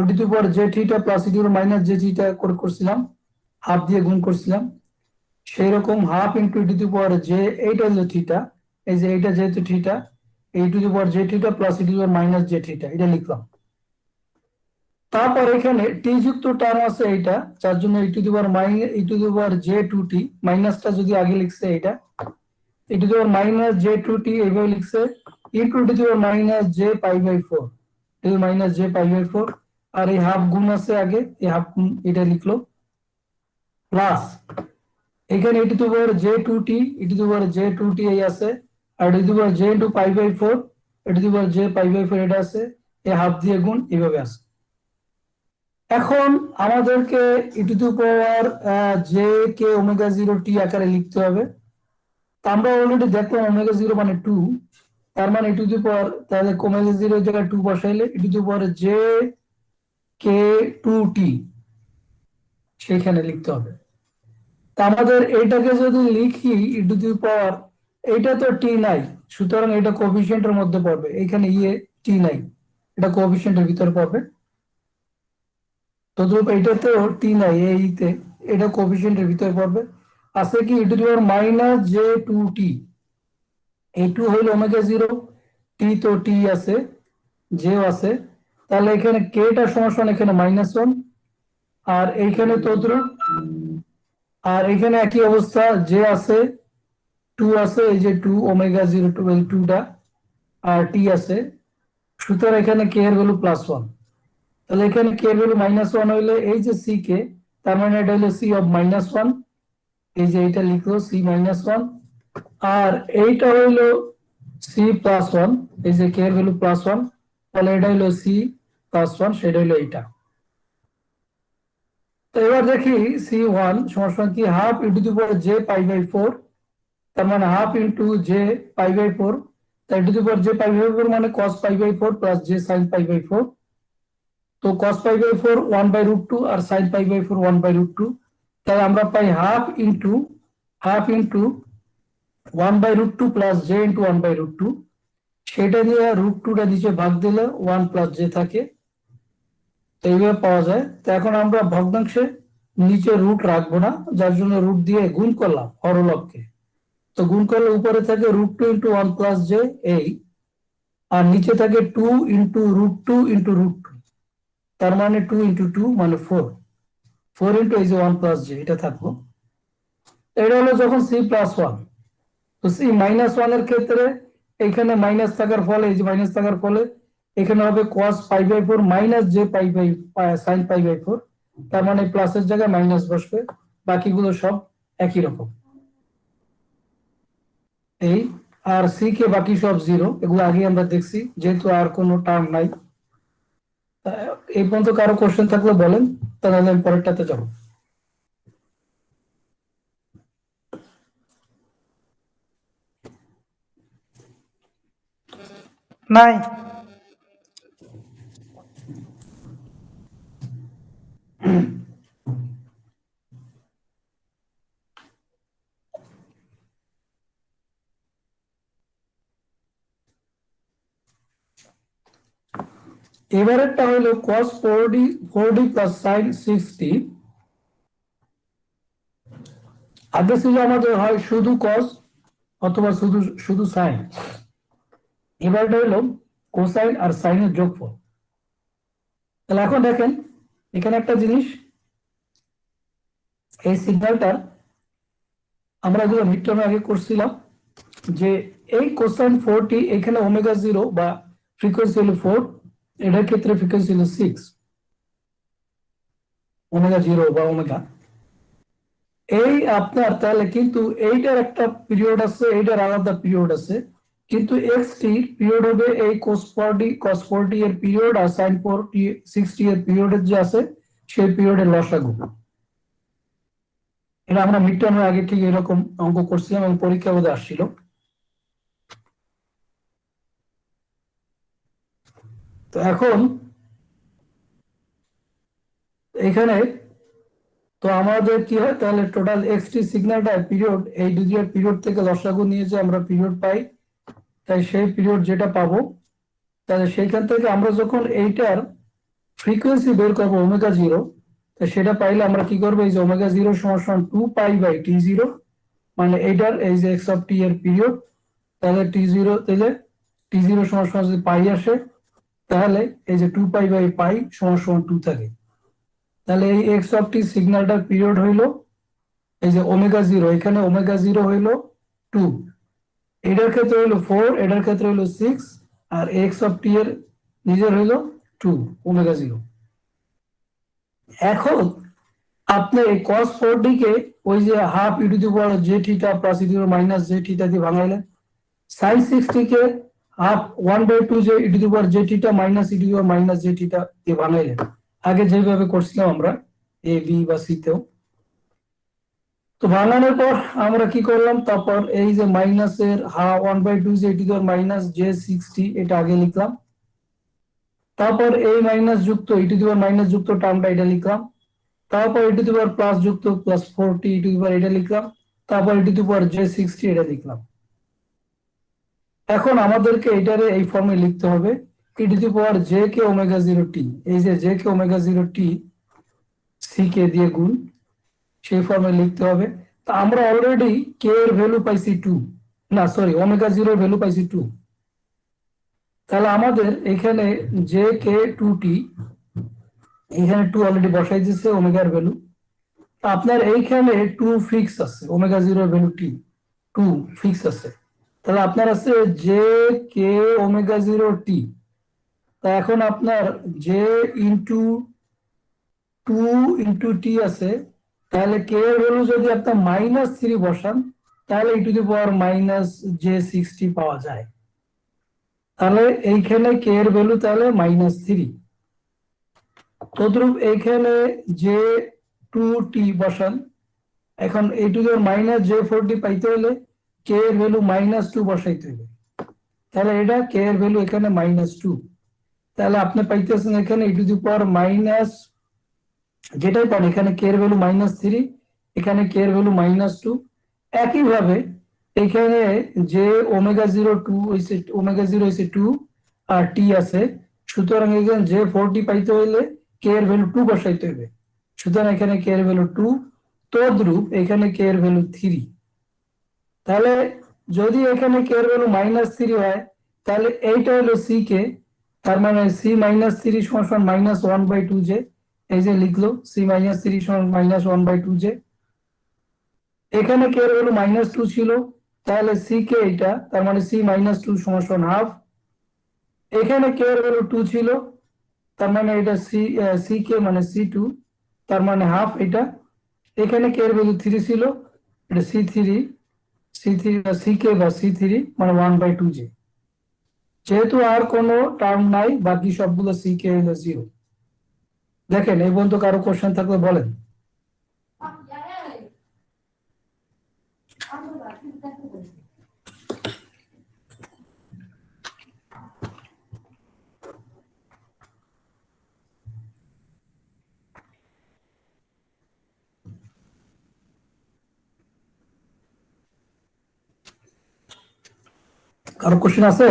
t to power j theta plus e to minus j theta করে করছিলাম, হাফ দিয়ে গুণ করছিলাম, সেই রকম half into t to power j, এইটা হলো থিটা, এই যে এইটা যেহেতু থিটা, এই to to power j theta plus e to power minus j theta, এটা লিখলাম। তারপর এখানে টি যুক্ত টার্ম আছে এইটা, যার জন্য e to the power minus e to the power j two t, মাইনাসটা যদি আগে লিখছে এইটা e to the power minus j two t এইভাবে লিখছে, e to the power minus j pi by four, minus j pi by four, আর এই হাফ গুণ আছে আগে, এই হাফ গুণ এটা লিখলো, প্লাস এখানে e to the power j two t, e to the power j two t এই আছে, আর e to the power j into pi by four, e to the power j pi by four এটা আছে, এই হাফ দিয়ে গুণ এইভাবে আছে। এখন আমাদেরকে e to the power j k omega zero t আকারে লিখতে হবে। তা আমরা অলরেডি দেখলাম ওমেগা জিরো মানে টু, তার মানে ই টু দি পাওয়ার, তাহলে ওমেগা জিরো জায়গায় টু বসাইলে e to the power j k two t সেখানে লিখতে হবে। তা আমাদের এইটাকে যদি লিখি ই টু দি পাওয়ার, এইটা তো টি নাই, সুতরাং এটা কোএফিসিয়েন্টের মধ্যে পড়বে, এখানে ইয়ে টি নাই, এটা কোএফিসিয়েন্টের ভিতরে পড়বে। তদ্রূপ এইটাতেও টি নাই, এইতে এটা কোএফিসিয়েন্টের ভিতরে পড়বে। আছে কি e to the power minus j two t, এই টু হইল ওমেগা জিরো, টি তো টি আছে, জেও আছে, তাহলে এখানে কে টা সমান এখানে মাইনাস ওয়ান, আর এইখানে তদ্রূপ, আর এখানে একই অবস্থা, জে আছে, টু আছে, এই যে টু ওমেগা জিরো টু টুটা, আর টি আছে, সুতরাং এখানে কে এর ভ্যালু প্লাস ওয়ান, তাহলে এখানে কে এর ভ্যালু মাইনাস ওয়ান হইলে এই যে সি কে, তার মানে এটা হলো সি অফ মাইনাস ওয়ান, এই যে এইটা লিখলো সি মাইনাস ওয়ান, আর এইটা হইলো সি প্লাস ওয়ান, এই যে কে এর ভ্যালু প্লাস ওয়ান, তাহলে এটা হইলো সি প্লাস ওয়ান, সেটা হইলো এইটা। তো এবার দেখি সি ওয়ান সমান কি half into the power j pi by four, তার মানে half into j pi by four, তাই into the power j pi by four মানে cos pi by four plus j sine pi by four, তো cos pi by four one by root two আর sine pi by four one by root two, তাই আমরা পাই half into one by root two plus j into one by root two, সেটা দিয়ে রুট টুটা নিচে ভাগ দিলে ওয়ান প্লাস জে থাকে, তো এইভাবে পাওয়া যায়। তো এখন আমরা ভগ্নাংশে নিচে রুট রাখবো না, যার জন্য রুট দিয়ে গুণ করলাম হরলবকে, তো গুণ করলে উপরে থাকে root two into one plus j এই, আর নিচে থাকে two into root two into root two, তার মানে টু ইন্টু টু মানে ফোর, ফোর ইন্টু এই যে ওয়ান প্লাস জে এটা থাকলো। এটা হলো যখন সি প্লাস ওয়ান, তো সি মাইনাস ওয়ান এর ক্ষেত্রে এখানে মাইনাস থাকার ফলে, এই যে মাইনাস থাকার ফলে এখানে হবে cos pi by four minus j pi by sine pi by four, তার মানে প্লাসের জায়গায় মাইনাস বসবে, বাকিগুলো সব একই রকম এই, আর সি কে বাকি সব জিরো, এগুলো আগে আমরা দেখছি, যেহেতু আর কোনো টার্ম নাই। এই পর্যন্ত কারো কোশ্চেন থাকলে বলেন, তাহলে আমি পরেরটাতে যাবো। নাই। এবারেরটা হলো cos 4d plus sin 6t, আগে ছিল আমাদের হয় শুধু cos অথবা শুধু শুধু সাইন, এবারটা হলো কোসাইন আর সাইনের যোগফল। তাহলে এখন দেখেন এখানে একটা জিনিস, এই সিগন্যালটার আমরা এগুলো মিড টার্মে আগে করছিলাম, যে এই কোসাইন 4t এখানে ওমেগা জিরো বা ফ্রিকোয়েন্সি হলো 4, এটার ক্ষেত্রে ফ্রিকোয়েন্সি হলো 6, ওমেগা জিরো বা ওমেগা এই আপনার, তাহলে কিন্তু এইটার একটা পিরিয়ড আছে, এইটার আলাদা পিরিয়ড আছে, কিন্তু এক্স টি পিরিয়ড হবে এই cos 4t এর পিরিয়ড, আর sin 6t এর পিরিয়ডের যে আছে সেই পিরিয়ডের লসাগু। এটা আমরা মিড টার্মের আগে ঠিক এরকম অঙ্ক করছিলাম এবং পরীক্ষা বোধ আসছিল। তো এখন এখানে তো আমাদের কি হয়, তাহলে টোটাল এক্স টি সিগন্যালটা পিরিয়ড, এই দুইয়ের পিরিয়ড থেকে লসাগু নিয়ে যে আমরা পিরিয়ড পাই, তাই সেই পিরিয়ড যেটা পাবো তাহলে সেইখান থেকে আমরা যখন এইটার ফ্রিকোয়েন্সি বের করবো ওমেগা জিরো, তো সেটা পাইলে আমরা কি করবো, এই যে ওমেগা জিরো সমান 2π/t0, মানে এইটার এই যে এক্স অফ টি এর পিরিয়ড, তাহলে t0 তাহলে t0 সমান যদি পাই আসে, তাহলে এই যে 2π/π সমান 2 থাকে। তাহলে এই এক্স অফ টি সিগন্যালটার পিরিয়ড হইলো এই যে ওমেগা জিরো, এখানে ওমেগা জিরো হইলো 2, এটার ক্ষেত্রে হইলো 4, এটার ক্ষেত্রে হইলো 6, আর এক্স অফ টি এর নিজের হইলো 2 ওমেগা জিরো। এখন আপনি এই cos 4d কে ওই যে half e to the power j theta plus e to the power minus j theta দিয়ে ভাঙাইলেন, sin 60 K half 1/2 j e to the power j theta minus e to the power minus j theta দিয়ে ভাঙাইলেন, আগে যেভাবে করছিলাম আমরা a b বা c তেও। তো ভাঙানোর পর আমরা কি করলাম, তারপর এই যে মাইনাসের 1/2 j e to the power minus j60 এটা আগে লিখলাম, তারপর এই মাইনাস যুক্ত e to the power minus যুক্ত টার্মটা এটা লিখলাম, তারপর e to the power plus যুক্ত plus 40 e to the power এটা লিখলাম, তারপর e to the power j60 এটা লিখলাম। এখন আমাদেরকে এটারে এই ফর্মে লিখতে হবে e to the power j k omega 0 t, এই যে j k omega 0 t c কে দিয়ে গুণ, সেই ফর্মে লিখতে হবে। তো আমরা অলরেডি k এর ভ্যালু পাইছি 2, না সরি ওমেগা 0 এর ভ্যালু পাইছি 2, তাহলে আমাদের এখানে j কে 2t, এখানে 2 অলরেডি বসাই দিয়েছে ওমেগার ভ্যালু, আপনার এইখানে 2 ফিক্স আছে, ওমেগা 0 এর ভ্যালু t 2 ফিক্স আছে, তাহলে আপনার আছে j k ওমেগা 0 t। তা এখন আপনার j ইনটু 2 ইনটু t আছে, তাহলে k এর ভ্যালু যদি আপনি -3 বসান, তাহলে e to the power minus j60 পাওয়া যায়। তাহলে এইখানে k এর ভ্যালু তাহলে -3। তদ্রূপ এইখানে j2t বসান, এখন e to the power minus j40 পাইতে হলে k এর ভ্যালু -2 বসাইতে হবে, তাহলে এটা k এর ভ্যালু এখানে -2, তাহলে আপনি পাইতেছেন এখানে e to the power minus, যেটাই পান এখানে k এর ভ্যালু -3, এখানে k এর ভ্যালু -2। একইভাবে এখানে যে ওমেগা 0 2 হইছে, ওমেগা 0 হইছে 2 আর t আছে, সুতরাং এখানে j40 পাইতে হইলে k এর ভ্যালু 2 বসাইতে হবে, সুতরাং এখানে k এর ভ্যালু 2, তদ্রূপ এখানে k এর ভ্যালু 3। তাহলে যদি এখানে k এর ভ্যালু -3 হয়, তাহলে এইটা হলো c কে, তার মানে c -3 সমান -1/2 j, এই যে লিখলো c -3 সমান -1/2 j। এখানে k এর ভ্যালু -2 ছিল, তাহলে c কে এটা, তার মানে c -2 সমান হাফ। এখানে k এর ভ্যালু 2 ছিল, তার মানে এটা c কে মানে c2, তার মানে হাফ এটা। এখানে k এর ভ্যালু 3 ছিল, এটা c3 বা ck বা c3 মানে 1/2 j। যেহেতু আর কোনো টার্ম নাই, বাকি সবগুলো ck হলো 0। দেখেন এই পর্যন্ত কারো কোশ্চেন থাকলে বলেন। কারো কোশ্চেন আছে?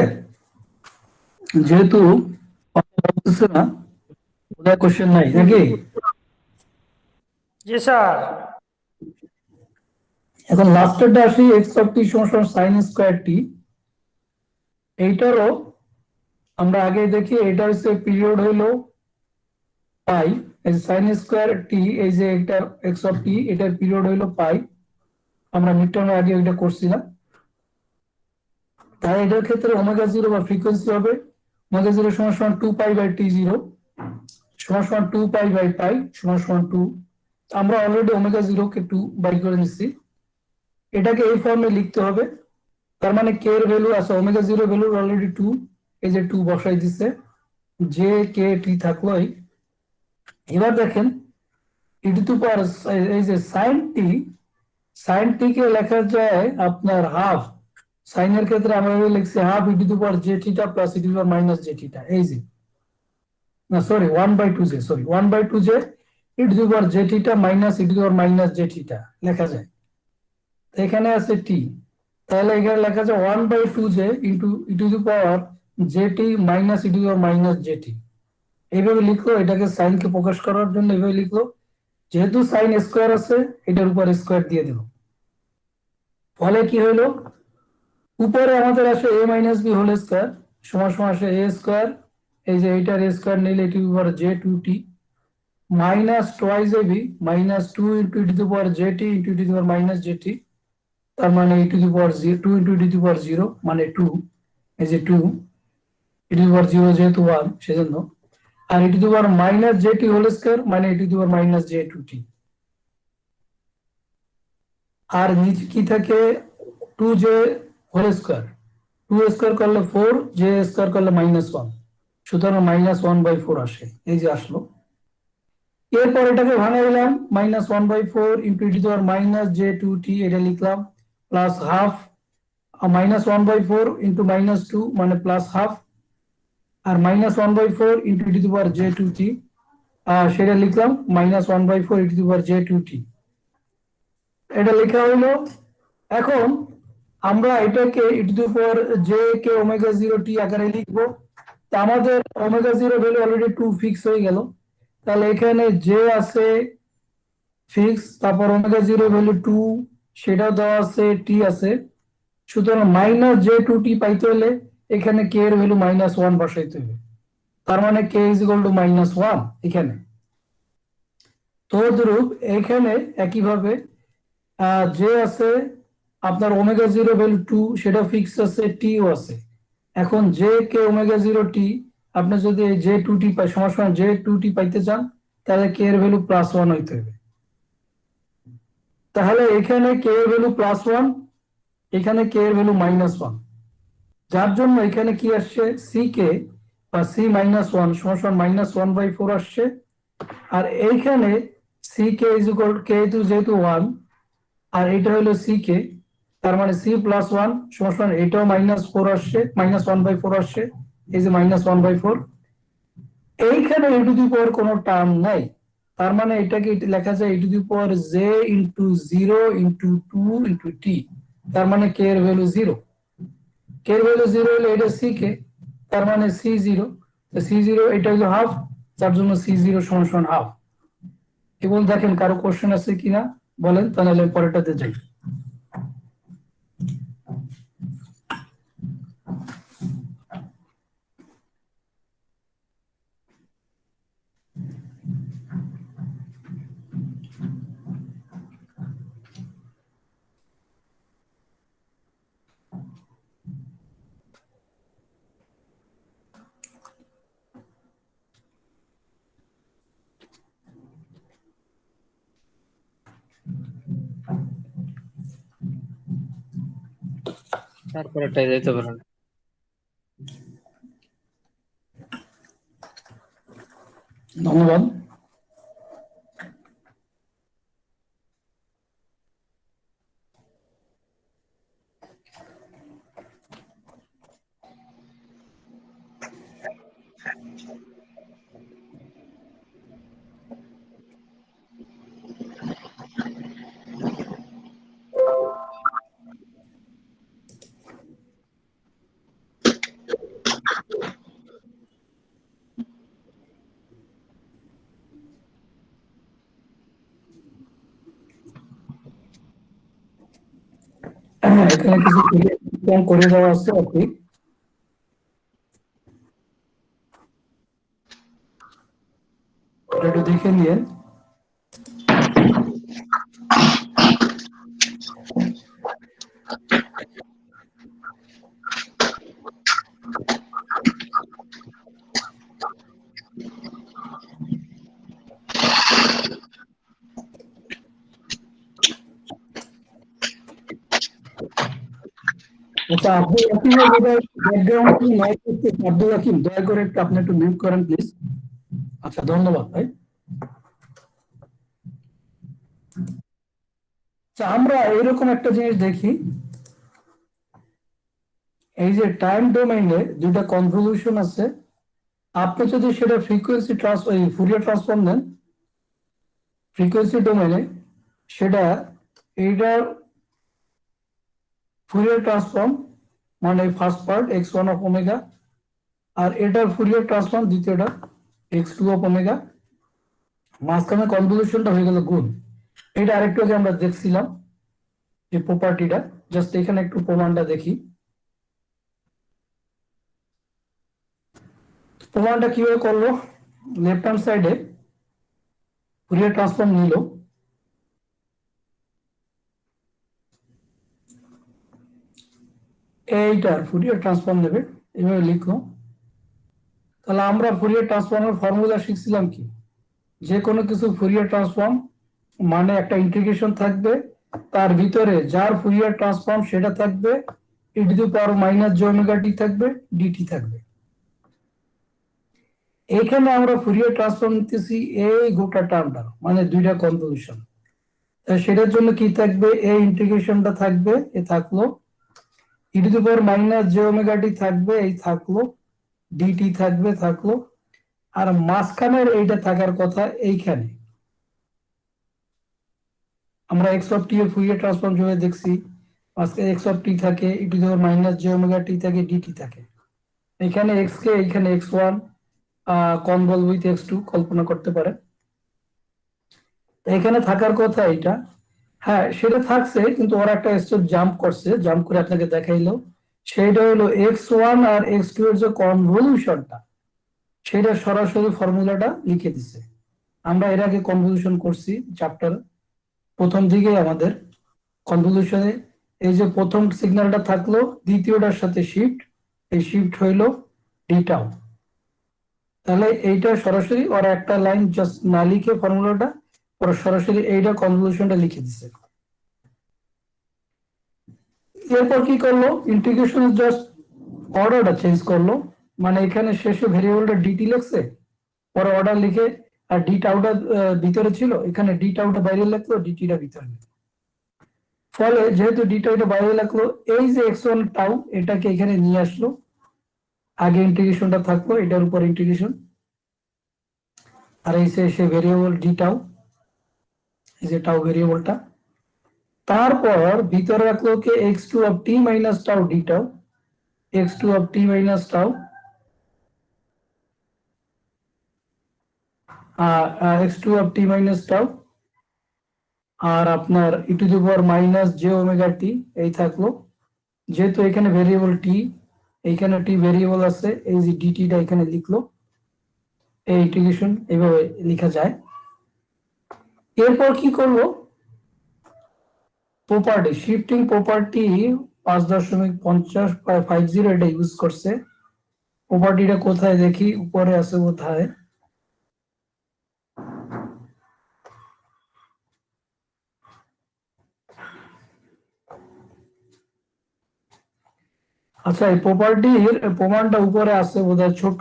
যেহেতু বলতেছে না, ওদের কোশ্চেন নাই নাকি? জি স্যার। এখন লাস্টেরটা আসি, এক্স অফ টি সমান সাইন স্কয়ার টি। এইটারও আমরা আগে দেখি, এটা হচ্ছে পিরিয়ড হইলো পাই, এই সাইন স্কয়ার টি, এই যে এটা এক্স অফ টি, এটার পিরিয়ড হইলো পাই, আমরা মিড টার্মে আগে এটা করছিলাম। তাই এটার ক্ষেত্রে ওমেগা 0 বা ফ্রিকোয়েন্সি হবে ওমেগা 0 সমান 2π/t0 সমান 2π/π সমান 2। আমরা অলরেডি ওমেগা 0 কে 2 বাই করে নিচ্ছি, এটাকে এই ফর্মে লিখতে হবে। তার মানে k এর ভ্যালু আছে, ওমেগা 0 ভ্যালু অলরেডি 2, এই যে 2 বসাই দিছে, j k t থাকলো। এবার দেখেন e টু দি পাওয়ার, এই যে sin t কে লেখা যায় আপনার হাফ, সাইনের ক্ষেত্রে আমরা লিখছি half e to the power j theta plus e to the power minus j theta, এই যে না sorry 1/2 j, sorry 1/2 j e to the power j theta minus e to the power minus j theta লেখা যায়। এখানে আছে t, তাহলে এখানে লেখা যায় 1/2 j into e to the power jetty minus e to the power minus jetty, এইভাবে লিখলো। এটাকে সাইনকে প্রকাশ করার জন্য এইভাবে লিখলো, যেহেতু সাইন স্কোয়ার আছে এটার উপর স্কোয়ার দিয়ে দিল। ফলে কি হইলো, উপরে আমাদের আসে a minus b whole square সমান সমান আসে a স্কোয়ার, এই যে এইটার স্কোয়ার নিলে এটি উপর j two t minus twice a b minus two into e to the power j t into e to the power minus j t, তার মানে e to the power two into e to the power zero মানে টু, এই যে two e to the power zero যেহেতু ওয়ান সেজন্য, আর e to the power minus j t whole square মানে e to the power minus j two t. আর নিচে কি থাকে, two j whole square, two square করলে ফোর, জে স্কোয়ার করলে মাইনাস ওয়ান, সুতরাং মাইনাস ওয়ান বাই ফোর আসে, এই যে আসলো। এরপর এটাকে ভাঙা দিলাম, minus one by four into e to the power minus j two t এটা লিখলাম, plus half minus one by four into minus two মানে প্লাস হাফ, আর minus one by four into e to the power j two t সেটা লিখলাম minus one by four e to the power j two t, এটা লেখা হইলো। এখন আমরা এটাকে e to the power j k omega zero t আকারে লিখবো। তা আমাদের omega zero value already two fix হয়ে গেল, তাহলে এখানে জে আছে ফিক্স, তারপর ওমেগা জিরো ভ্যালু টু সেটাও দেওয়া আছে, টি আছে, সুতরাং মাইনাস জে টু টি পাইতে হলে এখানে কে এর ভ্যালু মাইনাস ওয়ান বসাইতে হবে, তার মানে k is equal to minus one এখানে। তদ্রূপ এখানে একইভাবে যে আছে আপনার ওমেগা জিরো ভ্যালু টু সেটা ফিক্স আছে, টিও আছে। এখন j k omega zero t আপনি যদি জে টু টি পাই সমান সমান জে টু টি পাইতে চান তাহলে কে এর ভ্যালু প্লাস ওয়ান হইতে হবে। তাহলে এখানে কে এর ভ্যালু প্লাস ওয়ান, এখানে কে এর ভ্যালু মাইনাস ওয়ান, যার জন্য এখানে কি আসছে, সি কে বা সি মাইনাস ওয়ান সমান সমান মাইনাস ওয়ান বাই ফোর আসছে। আর এইখানে সি কে ইজ ইকুয়াল কে যেহেতু ওয়ান আর এটা হলো সি কে, তার মানে সি প্লাস ওয়ান সমান সমান এটাও মাইনাস ফোর আসছে, মাইনাস ওয়ান বাই ফোর আসছে, এই যে মাইনাস ওয়ান বাই ফোর। এইখানে ই টু দি পাওয়ার কোনো টার্ম নাই, তার মানে এটাকে লেখা যায় e to the power j into zero into two into t, তার মানে কে এর ভ্যালু জিরো। কে এর ভ্যালু জিরো হলে এটা সি কে, তার মানে সি জিরো, সি জিরো এটা হলো হাফ, তার জন্য সি জিরো সমান সমান হাফ। এবং দেখেন কারো কোশ্চেন আছে কিনা বলেন, তাহলে পরেরটাতে যাই। তারপরেরটাই যাইতে পারেন। ধন্যবাদ। এখানে কিছু করে দেওয়া আছে আপনি একটু দেখে নিয়ে। আচ্ছা, আপনি ব্যাকগ্রাউন্ড নয়েজ হচ্ছে, আব্দুল হাকিম দয়া করে একটু আপনি একটু মিউট করেন প্লিজ। আচ্ছা, ধন্যবাদ ভাই। আচ্ছা, আমরা এইরকম একটা জিনিস দেখি, এই যে টাইম ডোমেইনে দুইটা কনভলিউশন আছে, আপনি যদি সেটা ফ্রিকোয়েন্সি ফুরিয়ার ট্রান্সফর্ম নেন ফ্রিকোয়েন্সি ডোমেইনে, সেটা এইটার ফুরিয়ার ট্রান্সফর্ম মানে first part x1 of omega আর এটার ফুরিয়ার ট্রান্সফর্ম দ্বিতীয়টা x2 অফ ওমেগা, মাঝখানে কনভলিউশনটা হয়ে গেল গুণ। এটা আরেকটু আগে আমরা দেখছিলাম যে প্রপার্টিটা, জাস্ট এখানে একটু প্রমাণটা দেখি। প্রমাণটা কিভাবে করলো, লেফট হ্যান্ড সাইডে ফুরিয়ার ট্রান্সফর্ম নিল, এইটার ফুরিয়ার ট্রান্সফর্ম নেবে, এভাবে লিখলো। তাহলে আমরা ফুরিয়ার ট্রান্সফর্মের ফর্মুলা শিখছিলাম কি, যে কোনো কিছু ফুরিয়ার ট্রান্সফর্ম মানে একটা ইন্টিগ্রেশন থাকবে, তার ভিতরে যার ফুরিয়ার ট্রান্সফর্ম সেটা থাকবে e to the power minus j omega t থাকবে, dt থাকবে। এখানে আমরা ফুরিয়ার ট্রান্সফর্ম নিতেছি এই গোটা টার্মটা, মানে দুইটা কনভলিউশন। সেটার জন্য কি থাকবে, এই ইন্টিগ্রেশনটা থাকবে, এ থাকলো e to the power minus j omega t থাকবে, এই থাকলো dt থাকলো। আর মাঝখানের এইটা থাকার কথা এইখানে, আমরা x অফ t এর ফুরিয়ার ট্রান্সফর্ম যেভাবে দেখছি, আজকে x অফ t থাকে, e to the power minus j omega t থাকে, dt থাকে। এখানে x কে এখানে x1 কনভল উইথ x2 কল্পনা করতে পারে। এখানে থাকার কথা এটা, হ্যাঁ সেটা থাকছে, কিন্তু ওরা একটা স্টেপ জাম্প করছে, জাম্প করে আপনাকে দেখাইলো। সেটা হলো x1 আর x2 এর যে কনভলিউশনটা, সেটা সরাসরি ফর্মুলাটা লিখে দিছে। আমরা এর আগে কনভলিউশন করছি চ্যাপ্টার প্রথম দিকে, আমাদের কনভলিউশনে এই যে প্রথম সিগন্যালটা থাকলো, দ্বিতীয়টার সাথে শিফট, এই শিফট হইলো ডি টাউ। তাহলে এইটা সরাসরি ওরা একটা লাইন জাস্ট না লিখে ফর্মুলাটা, ওরা সরাসরি এইটা কনভলিউশনটা লিখে দিছে। এরপর কি করলো, ইন্টিগ্রেশন জাস্ট অর্ডারটা চেঞ্জ করলো, মানে এখানে শেষে ভেরিয়েবলটা ডিটি লিখছে, পরে অর্ডার লিখে, আর ডি টাউটা ভিতরে ছিল, এখানে ডি টাউটা বাইরে লিখলো, ডিটিটা ভিতরে লিখলো। ফলে যেহেতু ডি টাউটা বাইরে লিখলো, এই যে x1 টাউ এটাকে এখানে নিয়ে আসলো, আগে ইন্টিগ্রেশনটা থাকলো এটার উপর ইন্টিগ্রেশন, আর এই সে ভেরিয়েবল ডি টাউ, এই যে টাউ ভেরিয়েবলটা, তারপর ভিতরে রাখলো কে x2 of t minus tau d tau, x2 of t minus tau, x2 of t minus tau, আর আপনার e to the power minus j omega t এই থাকলো। যেহেতু এখানে ভেরিয়েবল t, এইখানে t ভেরিয়েবল আছে, এই যে dt টা এখানে লিখলো, এই ইন্টিগ্রেশন এইভাবে লেখা যায়। এরপর কি করলো, প্রপার্টি শিফটিং প্রপার্টি 5.50 এটা ইউজ করছে। প্রপার্টিটা কোথায় দেখি, উপরে আছে কোথায়, আচ্ছা এই প্রপার্টির প্রমাণটা উপরে আছে বোধহয়, ছোট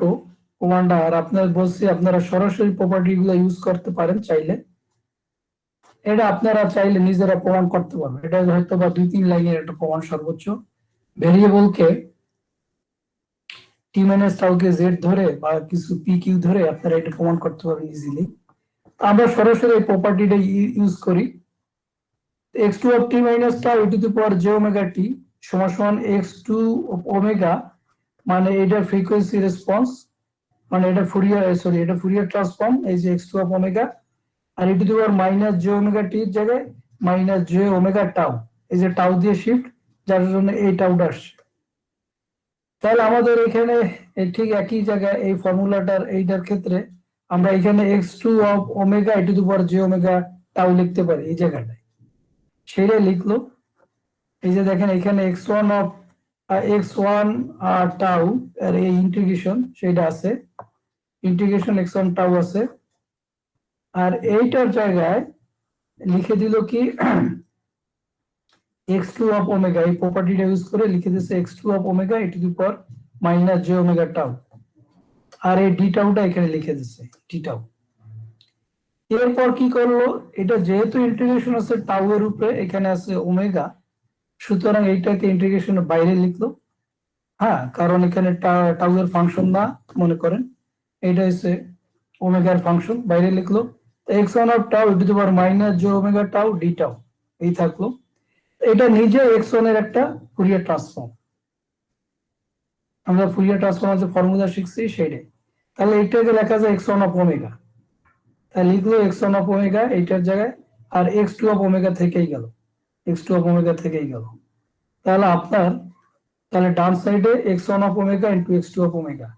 প্রমাণটা। আর আপনার বলছি আপনারা সরাসরি প্রপার্টি গুলো ইউজ করতে পারেন চাইলে, এটা আপনারা চাইলে নিজেরা প্রমাণ করতে পারবেন। এটা হয়তো বা 2-3 লাইনের একটা প্রমাণ সর্বোচ্চ। ভেরিয়েবলকে টি মাইনাস টাউকে জেড ধরে বা কিছু পি কিউ ধরে আপনারা এটা প্রমাণ করতে পারবেন ইজিলি। আমরা সরাসরি এই প্রপার্টিটা ইউজ করি। x2 of t minus tau e to the power j omega t সমান x2 of omega, মানে এটা ফ্রিকোয়েন্সি রেসপন্স, মানে এটা ফুরিয়ার ট্রান্সফর্ম, এই যে x2 of omega, আর e to the power minus j omega t এর জায়গায় মাইনাস j omega tau, এই যে টাউ দিয়ে শিফট, যার জন্য এই টাউটা আসছে। তাহলে আমাদের এখানে ঠিক একই জায়গায় এই ফর্মুলাটার এইটার ক্ষেত্রে আমরা এখানে x2 of omega e to the power j omega tau লিখতে পারি এই জায়গাটায়, সেটা লিখলো। এই যে দেখেন এখানে x1 অফ x1 টাউ আর এই ইন্টিগ্রেশন সেটা আছে, ইন্টিগ্রেশন x1 টাউ আছে, আর এইটার জায়গায় লিখে দিল কি x2 অফ ওমেগা, এই প্রপার্টিটা ইউজ করে লিখে দিয়েছে x2 of omega e to the power minus j omega tau, আর এই ডি টাউটা এখানে লিখে দিয়েছে ডি টাউ। এরপর কি করলো, এটা যেহেতু ইন্টিগ্রেশন আছে টাউ এর উপরে, এখানে আছে ওমেগা, সুতরাং এইটাকে ইন্টিগ্রেশনের বাইরে লিখলো। হ্যাঁ, কারণ এখানে টাউ এর ফাংশন না মনে করেন, এটা হচ্ছে ওমেগার ফাংশন, বাইরে লিখলো। x1 of tau e to the power minus j omega tau d tau এই থাকলো। এটা নিজে x1 এর একটা ফুরিয়ার ট্রান্সফর্ম। আমরা ফুরিয়ার ট্রান্সফর্ম যে ফর্মুলা শিখছি সেটাই। তাহলে এইটাকে লেখা যায় x1 অফ ওমেগা, তাহলে লিখলো x1 অফ ওমেগা এইটার জায়গায়, আর x2 অফ ওমেগা থেকেই গেল, x2 অফ ওমেগা থেকেই গেল। তাহলে আপনার তাহলে ডান সাইডে x1 of omega into x2 of omega,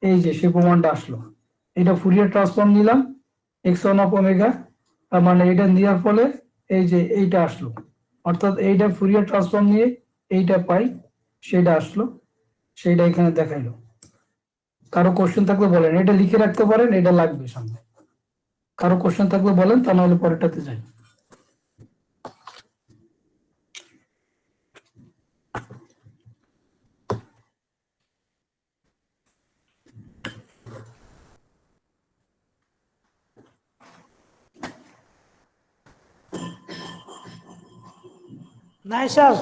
এই যে সে প্রমাণটা আসলো। এটা ফুরিয়ার ট্রান্সফর্ম নিলাম x1 অফ ওমেগা, মানে এটা নেওয়ার ফলে এই যে এইটা আসলো, অর্থাৎ এইটা ফুরিয়ার ট্রান্সফর্ম নিয়ে এইটা পাই, সেটা আসলো, সেটা এখানে দেখাইলো। কারো কোশ্চেন থাকলে বলেন, এটা লিখে রাখতে পারেন, এটা লাগবে সামনে। কারো কোশ্চেন থাকলে বলেন, তা নাহলে পরেরটাতে যাই। নাই স্যার।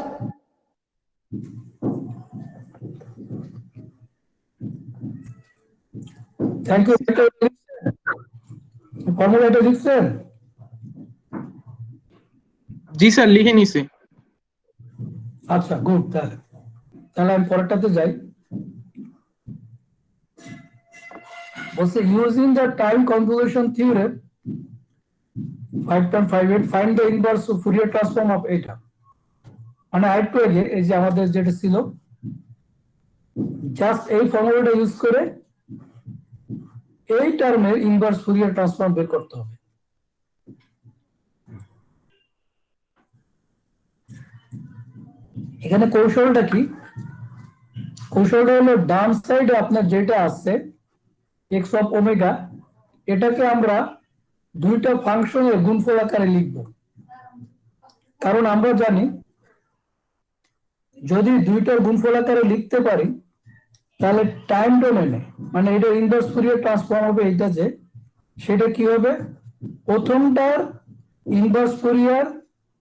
Thank you. ফর্মুলা এটা লিখছেন? জি স্যার, লিখে নিছি। আচ্ছা, গুড। তাহলে তাহলে আমি পরেরটাতে যাই। বলছে using the time convolution theorem 5.58 find the inverse Fourier transform of এটা। মানে আরেকটু আগে এই যে আমাদের যেটা ছিল, জাস্ট এই ফর্মুলাটা ইউজ করে এই টার্মের ইনভার্স ফুরিয়ার ট্রান্সফর্ম বের করতে হবে। এখানে কৌশলটা কি? কৌশলটা হলো ডান সাইডে আপনার যেটা আছে x অফ ওমেগা, এটাকে আমরা দুইটা ফাংশনের গুণফল আকারে লিখব। কারণ আমরা জানি যদি দুইটার গুণফল আকারে লিখতে পারি তাহলে টাইম ডোমেনে, মানে এটা ইনভার্স ফুরিয়ার ট্রান্সফর্ম হবে এইটা যে, সেটা কি হবে? প্রথমটার ইনভার্স ফুরিয়ার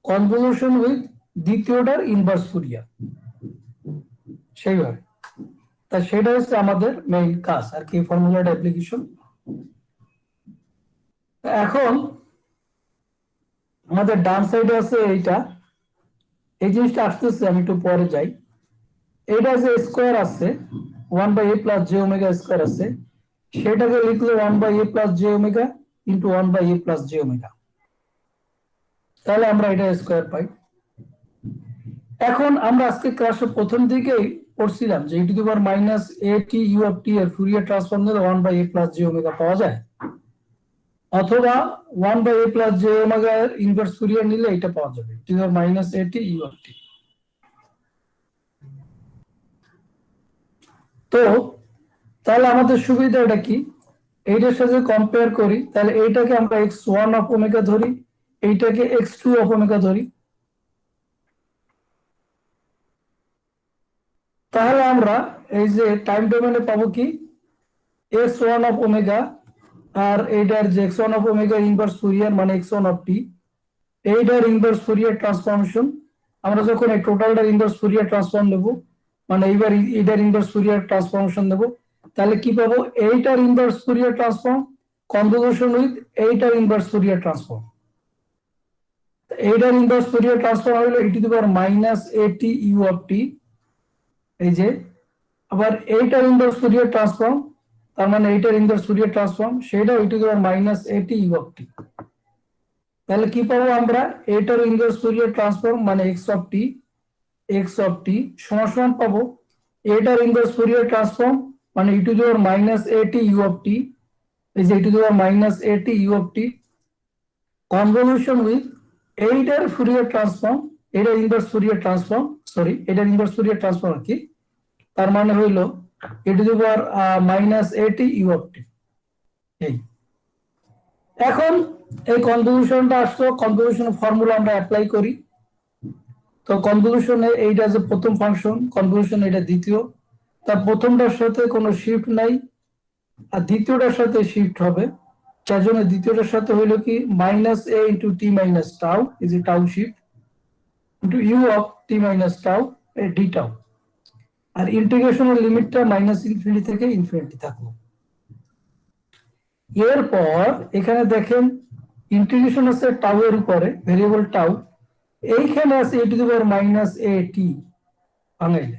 কনভলিউশন উইথ দ্বিতীয়টার ইনভার্স ফুরিয়ার, সেইভাবে। তা সেটা হচ্ছে আমাদের মেইন কাজ আর কি, ফর্মুলার অ্যাপ্লিকেশন। এখন আমাদের ডান সাইডে আছে এইটা, এই জিনিসটা আসতেছে, আমি একটু পরে যাই। এইটা যে স্কোয়ার আছে 1/a plus j omega square আছে, সেটাকে লিখলে 1/a plus j omega into 1/a plus j omega, তাহলে আমরা এটা স্কোয়ার পাই। এখন আমরা আজকে ক্লাসের প্রথম দিকেই পড়ছিলাম যে e to the power minus at u of t এর ফুরিয়ার ট্রান্সফর্ম নিলে 1/a প্লাস জে ওমেগা পাওয়া যায়, অথবা 1/a প্লাস জে ওমেগা এর ইনভার্স ফুরিয়ার নিলে এটা পাওয়া যাবে, e to the power minus at u of t। তো তাহলে আমাদের সুবিধাটা কি? এইটার সাথে কম্পেয়ার করি, তাহলে এইটাকে আমরা x1 অফ ওমেগা ধরি, এইটাকে x2 অফ ওমেগা ধরি। তাহলে আমরা এই যে টাইম ডোমেনে পাবো কি x1 অফ ওমেগা, আর এইটার যে x1 of omega inverse Fourier মানে x1 অফ t, এইটার ইনভার্স ফুরিয়ার ট্রান্সফরমেশন। আমরা যখন এই টোটালটার ইনভার্স ফুরিয়ার ট্রান্সফর্ম নেব, মানে এইবার এইটার ইনভার্স ফুরিয়ার ট্রান্সফরমেশন নেব, তাহলে কি পাবো? এইটার inverse Fourier transform convolution with এইটার ইনভার্স ফুরিয়ার ট্রান্সফর্ম। এইটার ইনভার্স ফুরিয়ার ট্রান্সফর্ম হলো e to the power minus at u of t, এই যে। আবার এইটার ইনভার্স ফুরিয়ার ট্রান্সফর্ম, তার মানে এইটার ইনভার্স ফুরিয়ার ট্রান্সফর্ম, সেটা e to the power minus at u of t। তাহলে কি পাবো আমরা? এইটার ইনভার্স ফুরিয়ার ট্রান্সফর্ম মানে x অফ t সমান সমান পাবো এইটার ইনভার্স ফুরিয়ার ট্রান্সফর্ম মানে e to the power minus at u of t, এই যে e to the power minus at u of t convolution with এইটার ফুরিয়ার ট্রান্সফর্ম, এটার ইনভার্স ফুরিয়ার ট্রান্সফর্ম, সরি এটার ইনভার্স ফুরিয়ার ট্রান্সফর্ম কি, তার মানে হইলো e to the power minus at u of t। এই এখন এই কনভলিউশনটা আসলো, কনভলিউশন ফর্মুলা আমরা অ্যাপ্লাই করি। তো কনভলিউশনে এইটা যে প্রথম ফাংশন, কনভলিউশন এটা দ্বিতীয়, তার প্রথমটার সাথে কোনো শিফট নাই আর দ্বিতীয়টার সাথে শিফট হবে, যার জন্য দ্বিতীয়টার সাথে হইলো কি minus a into t minus tau, is a tau shift into u of t minus tau a d tau, আর ইন্টিগ্রেশনের লিমিটটা মাইনাস ইনফিনিটি থেকে ইনফিনিটি থাকলো। এরপর এখানে দেখেন ইন্টিগ্রেশন আছে টাউ এর উপরে, ভেরিয়েবল টাউ, এইখানে আছে e to the power minus at ভাঙাইলে,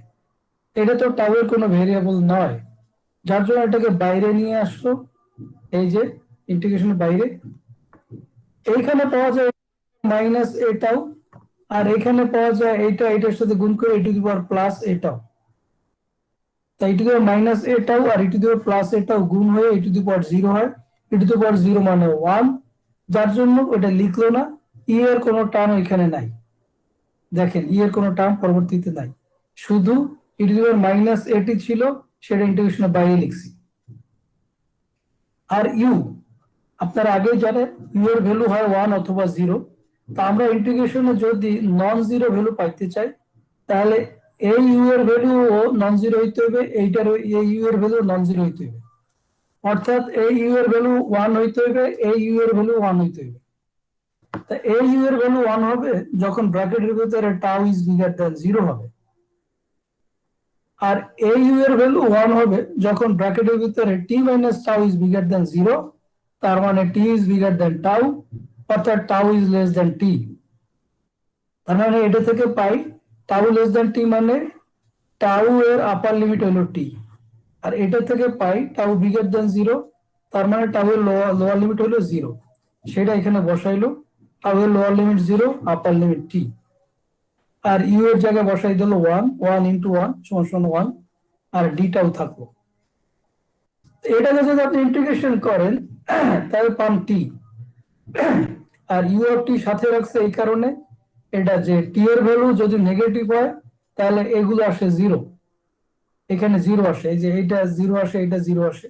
এটা তো টাউ এর কোনো ভেরিয়েবল নয়, যার জন্য এটাকে বাইরে নিয়ে আসলো, এই যে ইন্টিগ্রেশনের বাইরে। এইখানে পাওয়া যায় মাইনাস এটাও, আর এখানে পাওয়া যায় এইটা এটার সাথে গুণ করে e to the power plus এটাও। তাই e to the power minus এটাও আর e to the power plus এটাও গুণ হয়ে e টু দি পাওয়ার 0 হয়। e টু দি পাওয়ার 0 মানে 1, যার জন্য ওটা লিখলো না। e এর কোনো টার্ম এখানে নাই, দেখেন e এর কোনো টার্ম পরবর্তীতে নাই, শুধু e to the power minus এটি ছিল, সেটা ইন্টিগ্রেশনের বাইরে লিখছি। আর ইউ আপনারা আগেই জানেন ইউ এর ভ্যালু হয় 1 অথবা 0। তা আমরা ইন্টিগ্রেশনে যদি নন জিরো ভ্যালু পাইতে চাই, তাহলে এই ইউ এর ভ্যালু ও নন জিরো হইতে হবে, এইটার এই ইউ এর ভ্যালু নন জিরো হইতে হবে। অর্থাৎ এই ইউ এর ভ্যালু 1 হইতে হবে, এই ইউ এর ভ্যালু 1 হইতে হবে। তা এই ইউ এর ভ্যালু 1 হবে যখন ব্র্যাকেটের ভিতরে টাউ ইজ বিগার দ্যান 0 হবে, আর এই ইউ এর ভ্যালু 1 হবে যখন ব্র্যাকেটের ভিতরে t minus tau is bigger than 0, তার মানে t is bigger than tau, অর্থাৎ tau is less than t. তার মানে এটা থেকে পাই টাউ লেস দ্যান টি মানে টাউ এর আপার লিমিট হলো টি, আর এটা থেকে পাই টাউ বিগার দ্যান 0, তার মানে টাউ এর লোয়ার লিমিট হলো 0। সেটা এখানে বসাইলো, টাউ এর lower limit 0, upper limit t, আর ইউ এর জায়গায় বসাই দিল 1, 1 ইন্টু 1 সমান 1, আর ডি টাউ থাকলো। এটাকে যদি আপনি ইন্টিগ্রেশন করেন তাহলে পান টি, আর ইউ অফ টি সাথে রাখছে এই কারণে এটা যে টি এর ভ্যালু যদি নেগেটিভ হয় তাহলে এগুলো আসে 0, এখানে 0 আসে, এই যে এইটা 0 আসে, এটা 0 আসে,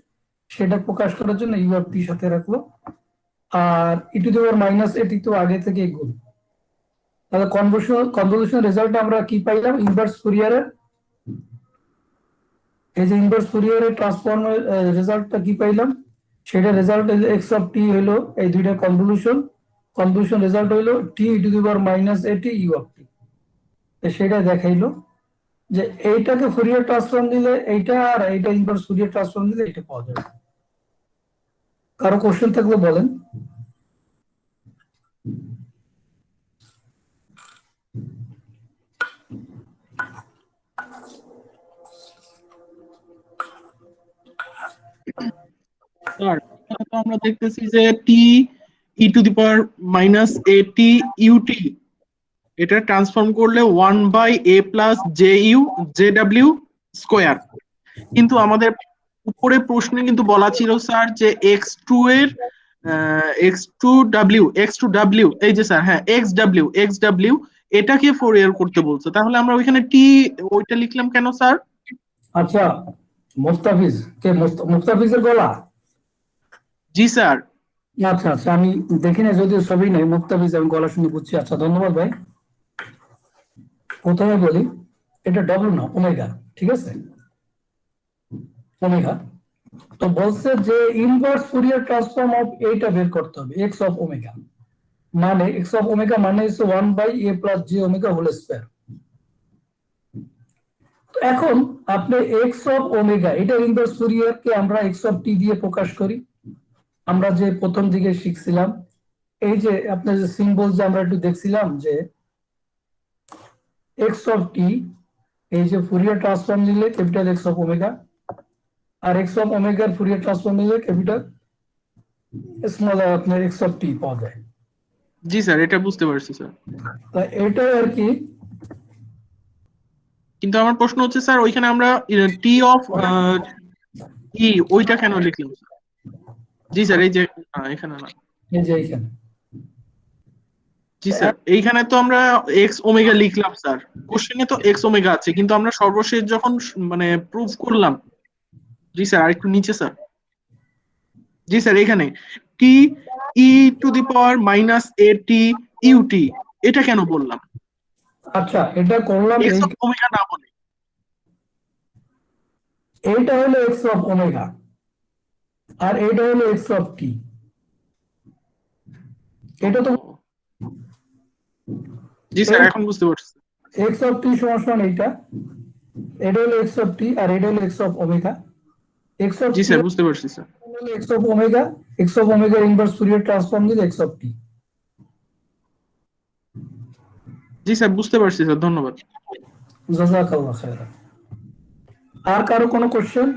সেটা প্রকাশ করার জন্য ইউ অফ টি সাথে রাখলো। আর e to the power minus এটি তো আগে থেকে গুণ। তাহলে কনভলিউশন রেজাল্ট আমরা কি পাইলাম, ইনভার্স ফুরিয়ারের, এই যে ইনভার্স ফুরিয়ারের ট্রান্সফর্মের রেজাল্টটা কি পাইলাম, সেটা রেজাল্ট এক্স অফ টি হলো এই দুইটা কনভলিউশন রেজাল্ট হইলো টি e to the power minus এটি ইউ অফ টি। সেটা দেখাইলো যে এইটাকে ফুরিয়ার ট্রান্সফর্ম দিলে এইটা, আর এইটা ইনভার্স ফুরিয়ার ট্রান্সফর্ম দিলে এটা পাওয়া যাবে। কারো কোশ্চেন থাকলে বলেন। স্যার এখানে তো আমরা দেখতেছি যে t e to the power minus a t u t, এটা ট্রান্সফর্ম করলে 1/a plus j u j ডাব্লিউ স্কোয়ার। কিন্তু আমাদের উপরে প্রশ্নে কিন্তু বলা ছিল স্যার যে এক্স টু ডাব্লিউ এই যে স্যার, হ্যাঁ এক্স ডাব্লিউ এটাকে ফোরিয়ার করতে বলছে, তাহলে আমরা ওইখানে টি ওইটা লিখলাম কেন স্যার? আচ্ছা, মুস্তাফিজ কে মুস্তাফিজের গলা? জি স্যার। আচ্ছা আচ্ছা, আমি দেখি না যদিও ছবি নেই, মুস্তাফিজ আমি গলা শুনে বুঝছি। আচ্ছা ধন্যবাদ ভাই। প্রথমে বলি এটা ডব্লিউ না ওমেগা, ঠিক আছে, ওমেগা। তো বলছে যে ইনভার্স ফুরিয়ার ট্রান্সফর্ম অফ এইটা বের করতে হবে, এক্স অফ ওমেগা, মানে এক্স অফ ওমেগা মানে হচ্ছে 1/a plus j omega whole square. এখন আপনি এক্স অফ ওমেগা এটা ইনভার্স ফুরিয়ার কে আমরা এক্স অফ টি দিয়ে প্রকাশ করি। আমরা যে প্রথম দিকে শিখছিলাম এই যে আপনার যে সিম্বল যে আমরা একটু দেখছিলাম যে এক্স অফ টি, এই যে ফুরিয়ার ট্রান্সফর্ম নিলে ক্যাপিটাল এক্স অফ ওমেগা, আর এক্স অফ ওমেগার ফুরিয়ার ট্রান্সফর্ম নিলে ক্যাপিটাল স্মল আপনার এক্স অফ টি পাওয়া যায়। জি স্যার, এটা বুঝতে পারছি স্যার। তা এটাই আর কি। কিন্তু আমার প্রশ্ন হচ্ছে স্যার ওইখানে আমরা টি অফ ই ওইটা কেন লিখলাম? জি স্যার, এই যে এখানে না, এই যে এইখানে। জি স্যার এইখানে তো আমরা এক্স ওমেগা লিখলাম স্যার, কোশ্চেনে তো এক্স ওমেগা আছে, কিন্তু আমরা সর্বশেষ যখন মানে প্রুফ করলাম। জি স্যার আরেকটু নিচে স্যার। জি স্যার এখানে t e to the power minus a t u t এটা কেন বললাম? আচ্ছা এটা করলাম, এক্স অফ ওমেগা না বলে। এইটা হলো এক্স অফ ওমেগা আর এইটা হলো এক্স অফ টি। এটা তো জি স্যার এখন বুঝতে পারছি। এক্স অফ টি সমান এইটা, এটা হলো এক্স অফ টি আর এটা হলো x of omega. X of জি টি স্যার বুঝতে পারছি স্যার। হলো x of omega inverse Fourier transform দিলে এক্স অফ টি। জি স্যার বুঝতে পারছি স্যার, ধন্যবাদ। জাযাকাল্লাহ খায়রান। আর কারো কোনো কোশ্চেন?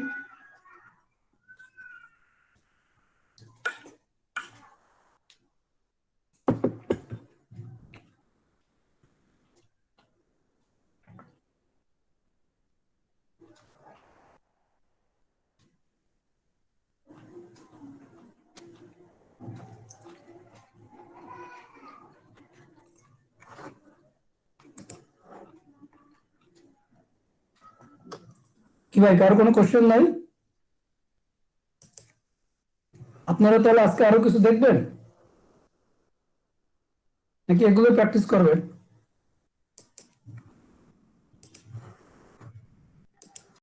কি ভাই, কারো কোনো কোশ্চেন নাই? আপনারা তাহলে আজকে আরো কিছু দেখবেন নাকি এগুলো প্র্যাকটিস করবেন?